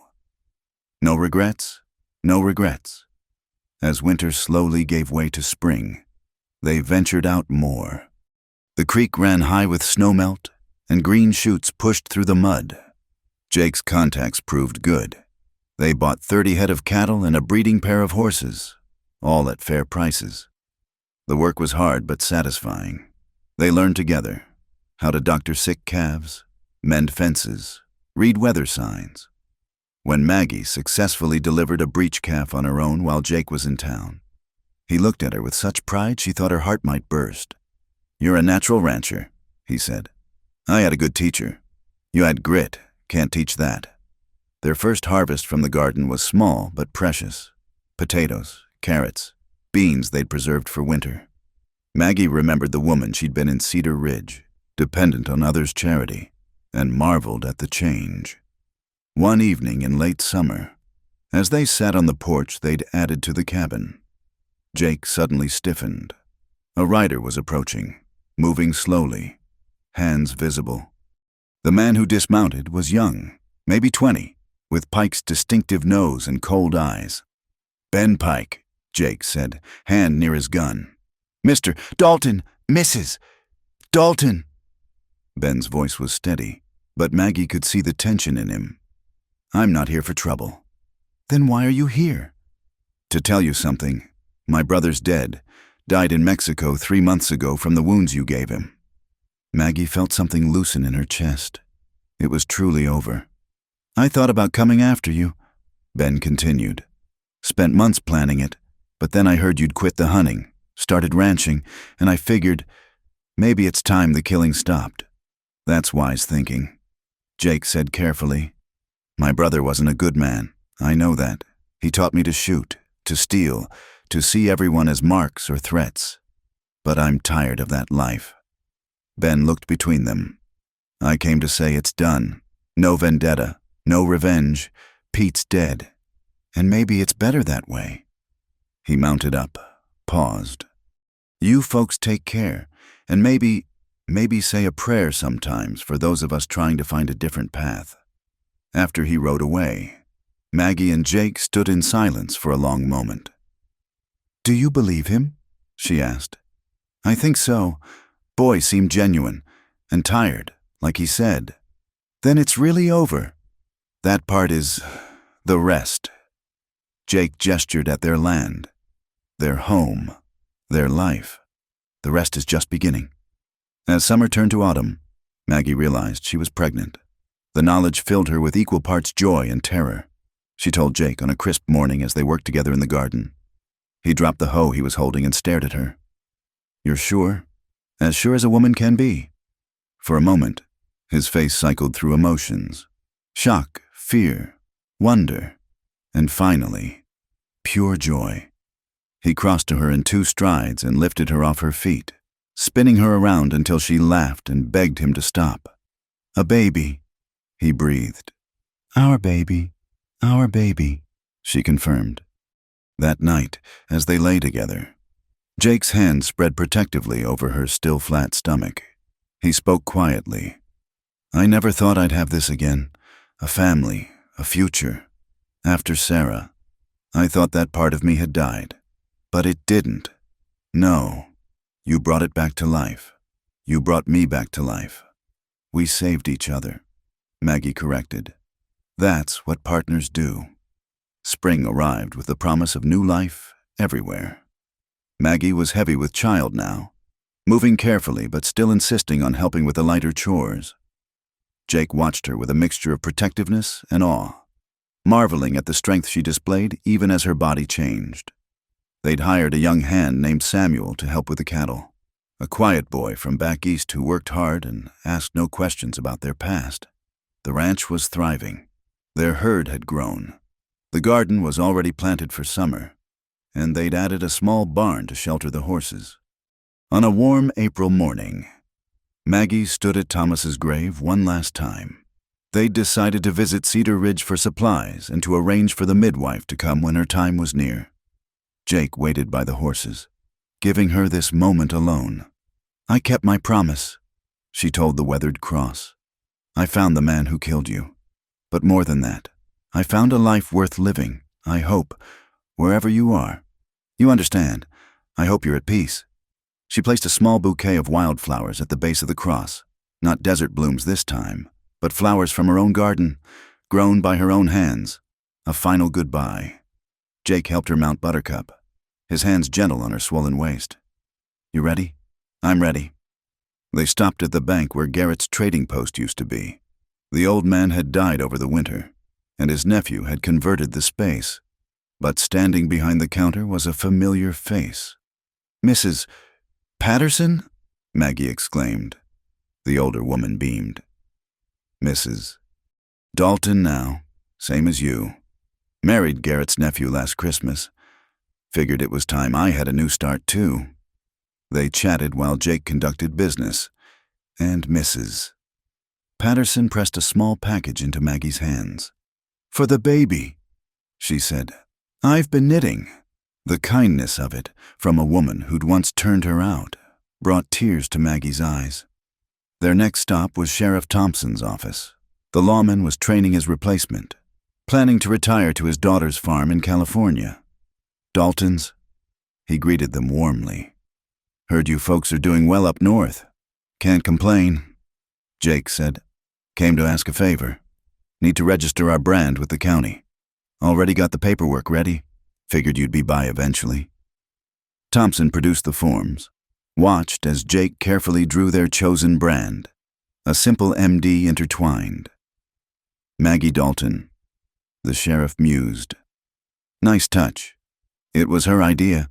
Speaker 1: No regrets, no regrets. As winter slowly gave way to spring, they ventured out more. The creek ran high with snowmelt, and green shoots pushed through the mud. Jake's contacts proved good. They bought 30 head of cattle and a breeding pair of horses, all at fair prices. The work was hard but satisfying. They learned together how to doctor sick calves, mend fences, read weather signs. When Maggie successfully delivered a breech calf on her own while Jake was in town, he looked at her with such pride she thought her heart might burst. "You're a natural rancher," he said. "I had a good teacher. You had grit, can't teach that." Their first harvest from the garden was small but precious. Potatoes, carrots, beans they'd preserved for winter. Maggie remembered the woman she'd been in Cedar Ridge, dependent on others' charity, and marveled at the change. One evening in late summer, as they sat on the porch they'd added to the cabin, Jake suddenly stiffened. A rider was approaching, moving slowly, hands visible. The man who dismounted was young, maybe 20, with Pike's distinctive nose and cold eyes. "Ben Pike," Jake said, hand near his gun. "Mr. Dalton, Mrs. Dalton." Ben's voice was steady, but Maggie could see the tension in him. "I'm not here for trouble." "Then why are you here?" "To tell you something. My brother's dead. Died in Mexico 3 months ago from the wounds you gave him." Maggie felt something loosen in her chest. It was truly over. "I thought about coming after you," Ben continued. "Spent months planning it, but then I heard you'd quit the hunting, started ranching, and I figured maybe it's time the killing stopped." "That's wise thinking," Jake said carefully. "My brother wasn't a good man. I know that. He taught me to shoot, to steal, to see everyone as marks or threats. But I'm tired of that life." Ben looked between them. "I came to say it's done. No vendetta, no revenge. Pete's dead. And maybe it's better that way." He mounted up, paused. "You folks take care, and maybe say a prayer sometimes for those of us trying to find a different path." After he rode away, Maggie and Jake stood in silence for a long moment. "Do you believe him?" she asked. "I think so. Boy seemed genuine, and tired, like he said." "Then it's really over." "That part is the rest." Jake gestured at their land, their home, their life. "The rest is just beginning." As summer turned to autumn, Maggie realized she was pregnant. The knowledge filled her with equal parts joy and terror. She told Jake on a crisp morning as they worked together in the garden. He dropped the hoe he was holding and stared at her. "You're sure? As sure as a woman can be." For a moment, his face cycled through emotions. Shock, fear, wonder, and finally, pure joy. He crossed to her in 2 strides and lifted her off her feet, spinning her around until she laughed and begged him to stop. "A baby," he breathed. Our baby, she confirmed. That night, as they lay together, Jake's hand spread protectively over her still flat stomach. He spoke quietly. "I never thought I'd have this again. A family, a future. After Sarah, I thought that part of me had died. But it didn't. No. You brought it back to life. You brought me back to life. We saved each other," Maggie corrected. "That's what partners do." Spring arrived with the promise of new life everywhere. Maggie was heavy with child now, moving carefully but still insisting on helping with the lighter chores. Jake watched her with a mixture of protectiveness and awe, marveling at the strength she displayed even as her body changed. They'd hired a young hand named Samuel to help with the cattle, a quiet boy from back east who worked hard and asked no questions about their past. The ranch was thriving. Their herd had grown. The garden was already planted for summer, and they'd added a small barn to shelter the horses. On a warm April morning, Maggie stood at Thomas's grave one last time. They'd decided to visit Cedar Ridge for supplies and to arrange for the midwife to come when her time was near. Jake waited by the horses, giving her this moment alone. "I kept my promise," she told the weathered cross. "I found the man who killed you. But more than that, I found a life worth living, I hope, wherever you are. You understand. I hope you're at peace." She placed a small bouquet of wildflowers at the base of the cross, not desert blooms this time, but flowers from her own garden, grown by her own hands. A final goodbye. Jake helped her mount Buttercup, his hands gentle on her swollen waist. "You ready?" "I'm ready." They stopped at the bank where Garrett's trading post used to be. The old man had died over the winter, and his nephew had converted the space. But standing behind the counter was a familiar face. "Mrs. Patterson?" Maggie exclaimed. The older woman beamed. "Mrs. Dalton now, same as you. Married Garrett's nephew last Christmas. Figured it was time I had a new start too." They chatted while Jake conducted business. And Mrs. Patterson pressed a small package into Maggie's hands. "For the baby," she said. "I've been knitting." The kindness of it, from a woman who'd once turned her out, brought tears to Maggie's eyes. Their next stop was Sheriff Thompson's office. The lawman was training his replacement, planning to retire to his daughter's farm in California. "Daltons?" He greeted them warmly. "Heard you folks are doing well up north." "Can't complain," Jake said. "Came to ask a favor. Need to register our brand with the county. Already got the paperwork ready. Figured you'd be by eventually." Thompson produced the forms, watched as Jake carefully drew their chosen brand, a simple MD intertwined. "Maggie Dalton," the sheriff mused. "Nice touch. It was her idea,"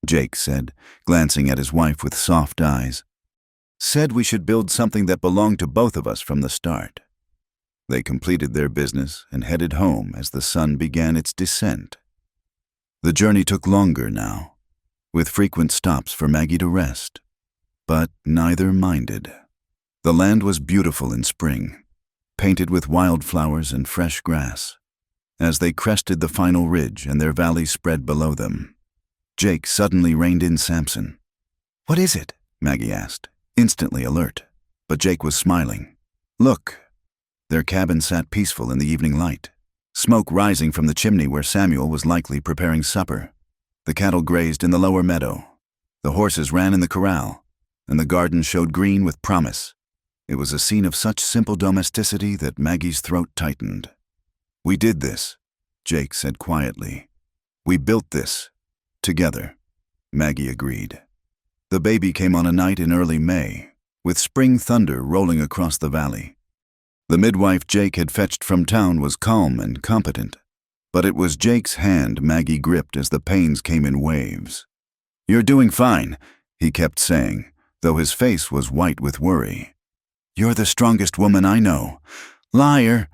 Speaker 1: Jake said, glancing at his wife with soft eyes. "Said we should build something that belonged to both of us from the start." They completed their business and headed home as the sun began its descent. The journey took longer now, with frequent stops for Maggie to rest. But neither minded. The land was beautiful in spring, painted with wildflowers and fresh grass. As they crested the final ridge and their valley spread below them, Jake suddenly reined in Samson. "What is it?" Maggie asked, instantly alert. But Jake was smiling. "Look." Their cabin sat peaceful in the evening light, smoke rising from the chimney where Samuel was likely preparing supper. The cattle grazed in the lower meadow. The horses ran in the corral, and the garden showed green with promise. It was a scene of such simple domesticity that Maggie's throat tightened. "We did this," Jake said quietly. "We built this. Together." Maggie agreed. The baby came on a night in early May, with spring thunder rolling across the valley. The midwife Jake had fetched from town was calm and competent, but it was Jake's hand Maggie gripped as the pains came in waves. "You're doing fine," he kept saying, though his face was white with worry. "You're the strongest woman I know." "Liar,"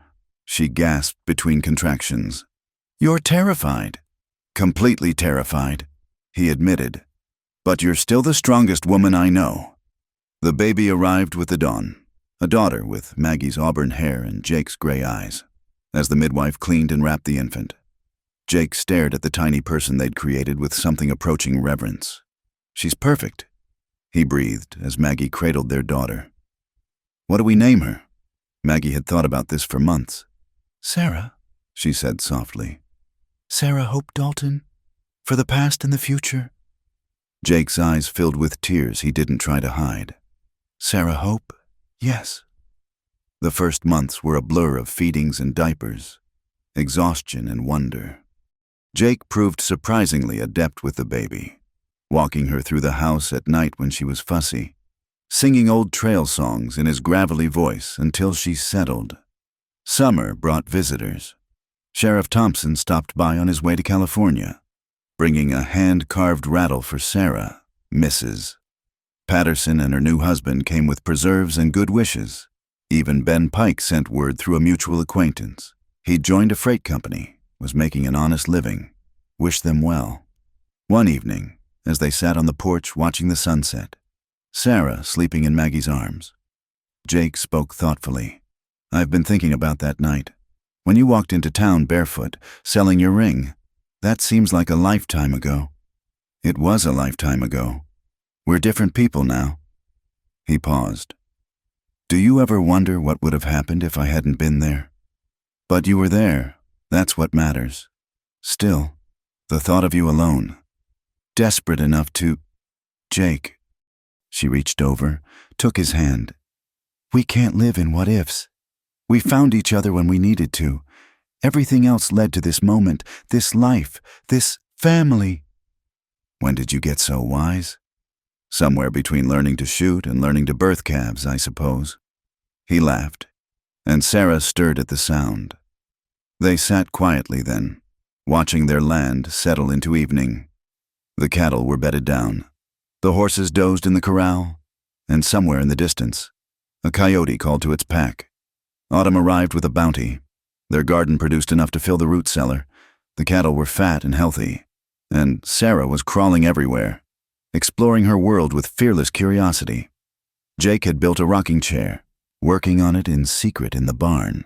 Speaker 1: she gasped between contractions. "You're terrified." "Completely terrified," he admitted. "But you're still the strongest woman I know." The baby arrived with the dawn, a daughter with Maggie's auburn hair and Jake's gray eyes. As the midwife cleaned and wrapped the infant, Jake stared at the tiny person they'd created with something approaching reverence. "She's perfect," he breathed as Maggie cradled their daughter. "What do we name her?" Maggie had thought about this for months. "Sarah," she said softly. "Sarah Hope Dalton, for the past and the future." Jake's eyes filled with tears he didn't try to hide. "Sarah Hope, yes." The first months were a blur of feedings and diapers, exhaustion and wonder. Jake proved surprisingly adept with the baby, walking her through the house at night when she was fussy, singing old trail songs in his gravelly voice until she settled. Summer brought visitors. Sheriff Thompson stopped by on his way to California, bringing a hand-carved rattle for Sarah, Mrs. Patterson and her new husband came with preserves and good wishes. Even Ben Pike sent word through a mutual acquaintance. He'd joined a freight company, was making an honest living, wished them well. One evening, as they sat on the porch watching the sunset, Sarah sleeping in Maggie's arms, Jake spoke thoughtfully. "I've been thinking about that night. When you walked into town barefoot, selling your ring. That seems like a lifetime ago." "It was a lifetime ago. We're different people now." He paused. "Do you ever wonder what would have happened if I hadn't been there? But you were there. That's what matters. Still, the thought of you alone. Desperate enough to—" "Jake." She reached over, took his hand. "We can't live in what-ifs. We found each other when we needed to. Everything else led to this moment, this life, this family." "When did you get so wise?" "Somewhere between learning to shoot and learning to birth calves, I suppose." He laughed, and Sarah stirred at the sound. They sat quietly then, watching their land settle into evening. The cattle were bedded down. The horses dozed in the corral, and somewhere in the distance, a coyote called to its pack. Autumn arrived with a bounty. Their garden produced enough to fill the root cellar. The cattle were fat and healthy, and Sarah was crawling everywhere, exploring her world with fearless curiosity. Jake had built a rocking chair, working on it in secret in the barn.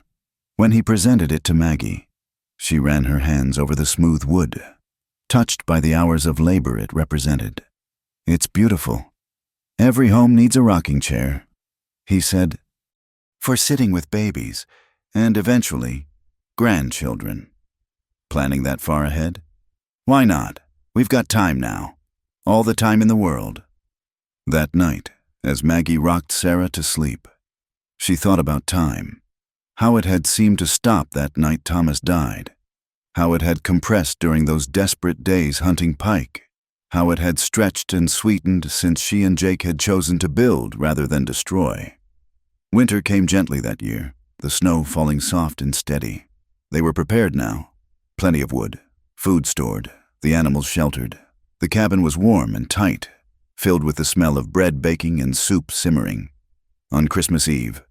Speaker 1: When he presented it to Maggie, she ran her hands over the smooth wood, touched by the hours of labor it represented. "It's beautiful. Every home needs a rocking chair," he said, "for sitting with babies, and eventually, grandchildren." "Planning that far ahead?" "Why not? We've got time now. All the time in the world." That night, as Maggie rocked Sarah to sleep, she thought about time, how it had seemed to stop that night Thomas died, how it had compressed during those desperate days hunting pike, how it had stretched and sweetened since she and Jake had chosen to build rather than destroy. Winter came gently that year, the snow falling soft and steady. They were prepared now. Plenty of wood, food stored, the animals sheltered. The cabin was warm and tight, filled with the smell of bread baking and soup simmering. On Christmas Eve,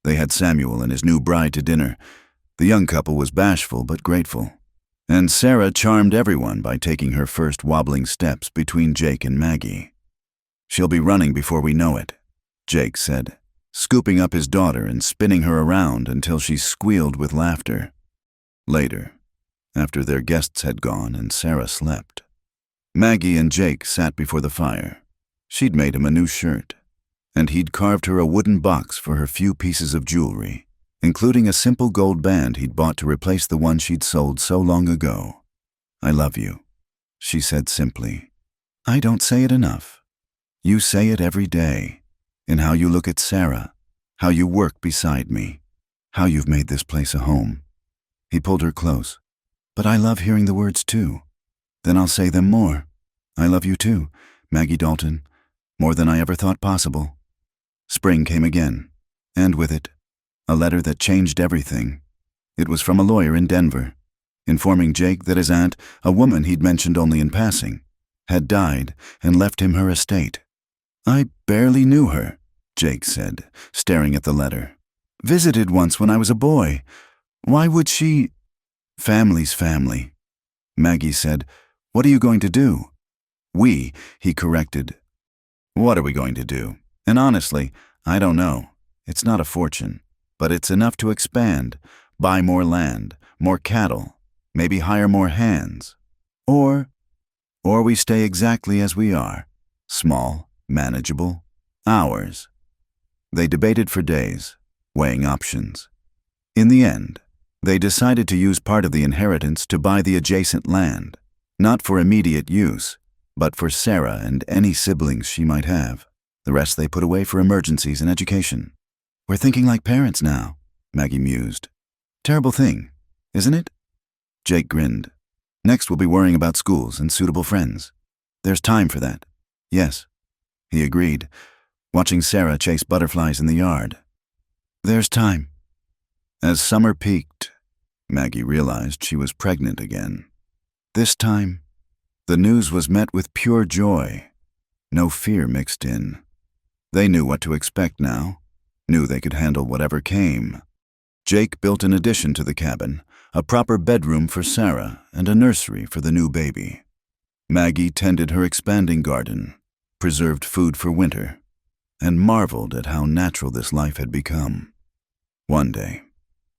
Speaker 1: they had Samuel and his new bride to dinner. The young couple was bashful but grateful. And Sarah charmed everyone by taking her first wobbling steps between Jake and Maggie. "She'll be running before we know it," Jake said, scooping up his daughter and spinning her around until she squealed with laughter. Later, after their guests had gone and Sarah slept, Maggie and Jake sat before the fire. She'd made him a new shirt, and he'd carved her a wooden box for her few pieces of jewelry, including a simple gold band he'd bought to replace the one she'd sold so long ago. "I love you," she said simply. "I don't say it enough. You say it every day, in how you look at Sarah, how you work beside me, how you've made this place a home." He pulled her close. "But I love hearing the words too. Then I'll say them more. I love you too, Maggie Dalton, more than I ever thought possible." Spring came again, and with it, a letter that changed everything. It was from a lawyer in Denver, informing Jake that his aunt, a woman he'd mentioned only in passing, had died and left him her estate. "I barely knew her," Jake said, staring at the letter. "Visited once when I was a boy. Why would she—" "Family's family," Maggie said. "What are you going to do?" "We," he corrected. "What are we going to do? And honestly, I don't know. It's not a fortune, but it's enough to expand, buy more land, more cattle, maybe hire more hands. Or we stay exactly as we are, small, manageable, ours." They debated for days, weighing options. In the end, they decided to use part of the inheritance to buy the adjacent land, not for immediate use, but for Sarah and any siblings she might have. The rest they put away for emergencies and education. "We're thinking like parents now," Maggie mused. "Terrible thing, isn't it?" Jake grinned. "Next we'll be worrying about schools and suitable friends. There's time for that." "Yes," he agreed, watching Sarah chase butterflies in the yard. "There's time." As summer peaked, Maggie realized she was pregnant again. This time, the news was met with pure joy, no fear mixed in. They knew what to expect now, knew they could handle whatever came. Jake built an addition to the cabin, a proper bedroom for Sarah and a nursery for the new baby. Maggie tended her expanding garden, preserved food for winter, and marveled at how natural this life had become. One day,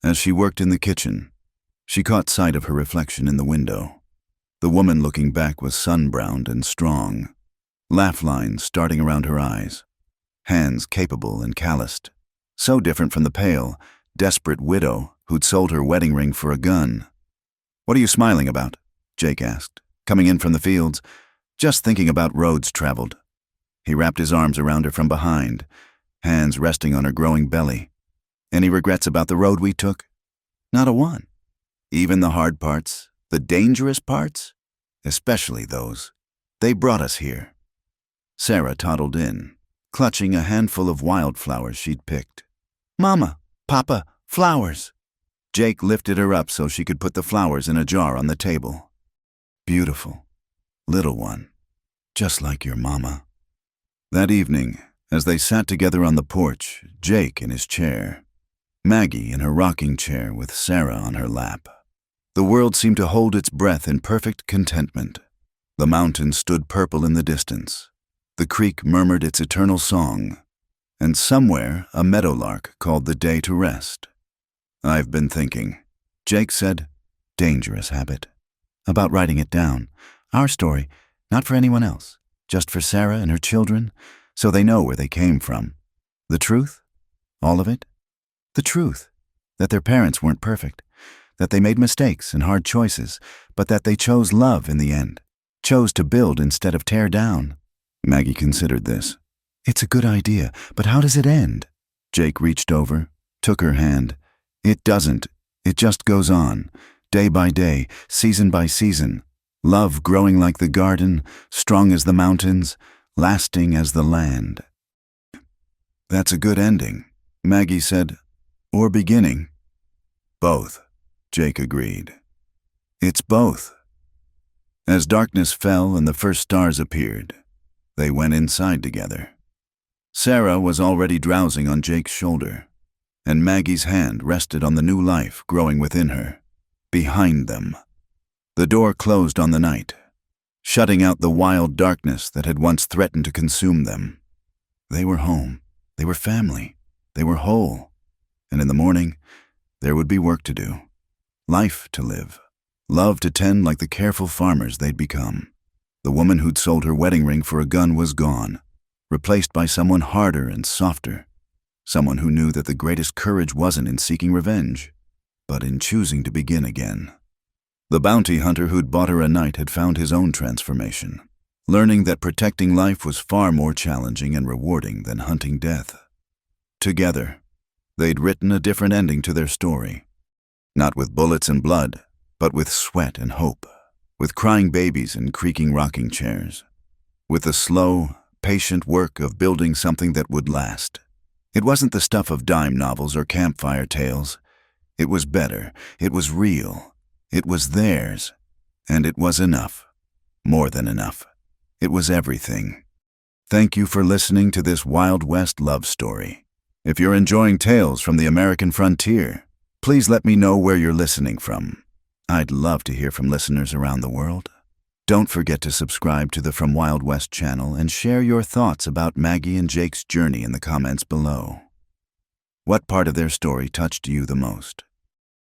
Speaker 1: as she worked in the kitchen, she caught sight of her reflection in the window. The woman looking back was sun-browned and strong, laugh lines starting around her eyes, hands capable and calloused, so different from the pale, desperate widow who'd sold her wedding ring for a gun. "What are you smiling about?" Jake asked, coming in from the fields. "Just thinking about roads traveled." He wrapped his arms around her from behind, hands resting on her growing belly. "Any regrets about the road we took?" "Not a one. Even the hard parts, the dangerous parts, especially those. They brought us here." Sarah toddled in, clutching a handful of wildflowers she'd picked. "Mama, Papa, flowers." Jake lifted her up so she could put the flowers in a jar on the table. "Beautiful, little one, just like your mama." That evening, as they sat together on the porch, Jake in his chair, Maggie in her rocking chair with Sarah on her lap, the world seemed to hold its breath in perfect contentment. The mountains stood purple in the distance. The creek murmured its eternal song, and somewhere a meadowlark called the day to rest. "I've been thinking," Jake said, dangerous habit, "about writing it down. Our story, not for anyone else, just for Sarah and her children, so they know where they came from. The truth, all of it. The truth, that their parents weren't perfect, that they made mistakes and hard choices, but that they chose love in the end, chose to build instead of tear down." Maggie considered this. "It's a good idea, but how does it end?" Jake reached over, took her hand. "It doesn't. It just goes on, day by day, season by season. Love growing like the garden, strong as the mountains, lasting as the land." "That's a good ending," Maggie said. "Or beginning." "Both," Jake agreed. "It's both." As darkness fell and the first stars appeared, they went inside together. Sarah was already drowsing on Jake's shoulder, and Maggie's hand rested on the new life growing within her, behind them. The door closed on the night, shutting out the wild darkness that had once threatened to consume them. They were home, they were family, they were whole, and in the morning, there would be work to do, life to live, love to tend like the careful farmers they'd become. The woman who'd sold her wedding ring for a gun was gone, replaced by someone harder and softer, someone who knew that the greatest courage wasn't in seeking revenge, but in choosing to begin again. The bounty hunter who'd bought her a night had found his own transformation, learning that protecting life was far more challenging and rewarding than hunting death. Together, they'd written a different ending to their story, not with bullets and blood, but with sweat and hope, with crying babies and creaking rocking chairs, with the slow, patient work of building something that would last. It wasn't the stuff of dime novels or campfire tales. It was better, it was real, it was theirs, and it was enough, more than enough. It was everything. Thank you for listening to this Wild West love story. If you're enjoying tales from the American frontier, please let me know where you're listening from. I'd love to hear from listeners around the world. Don't forget to subscribe to the From Wild West channel and share your thoughts about Maggie and Jake's journey in the comments below. What part of their story touched you the most?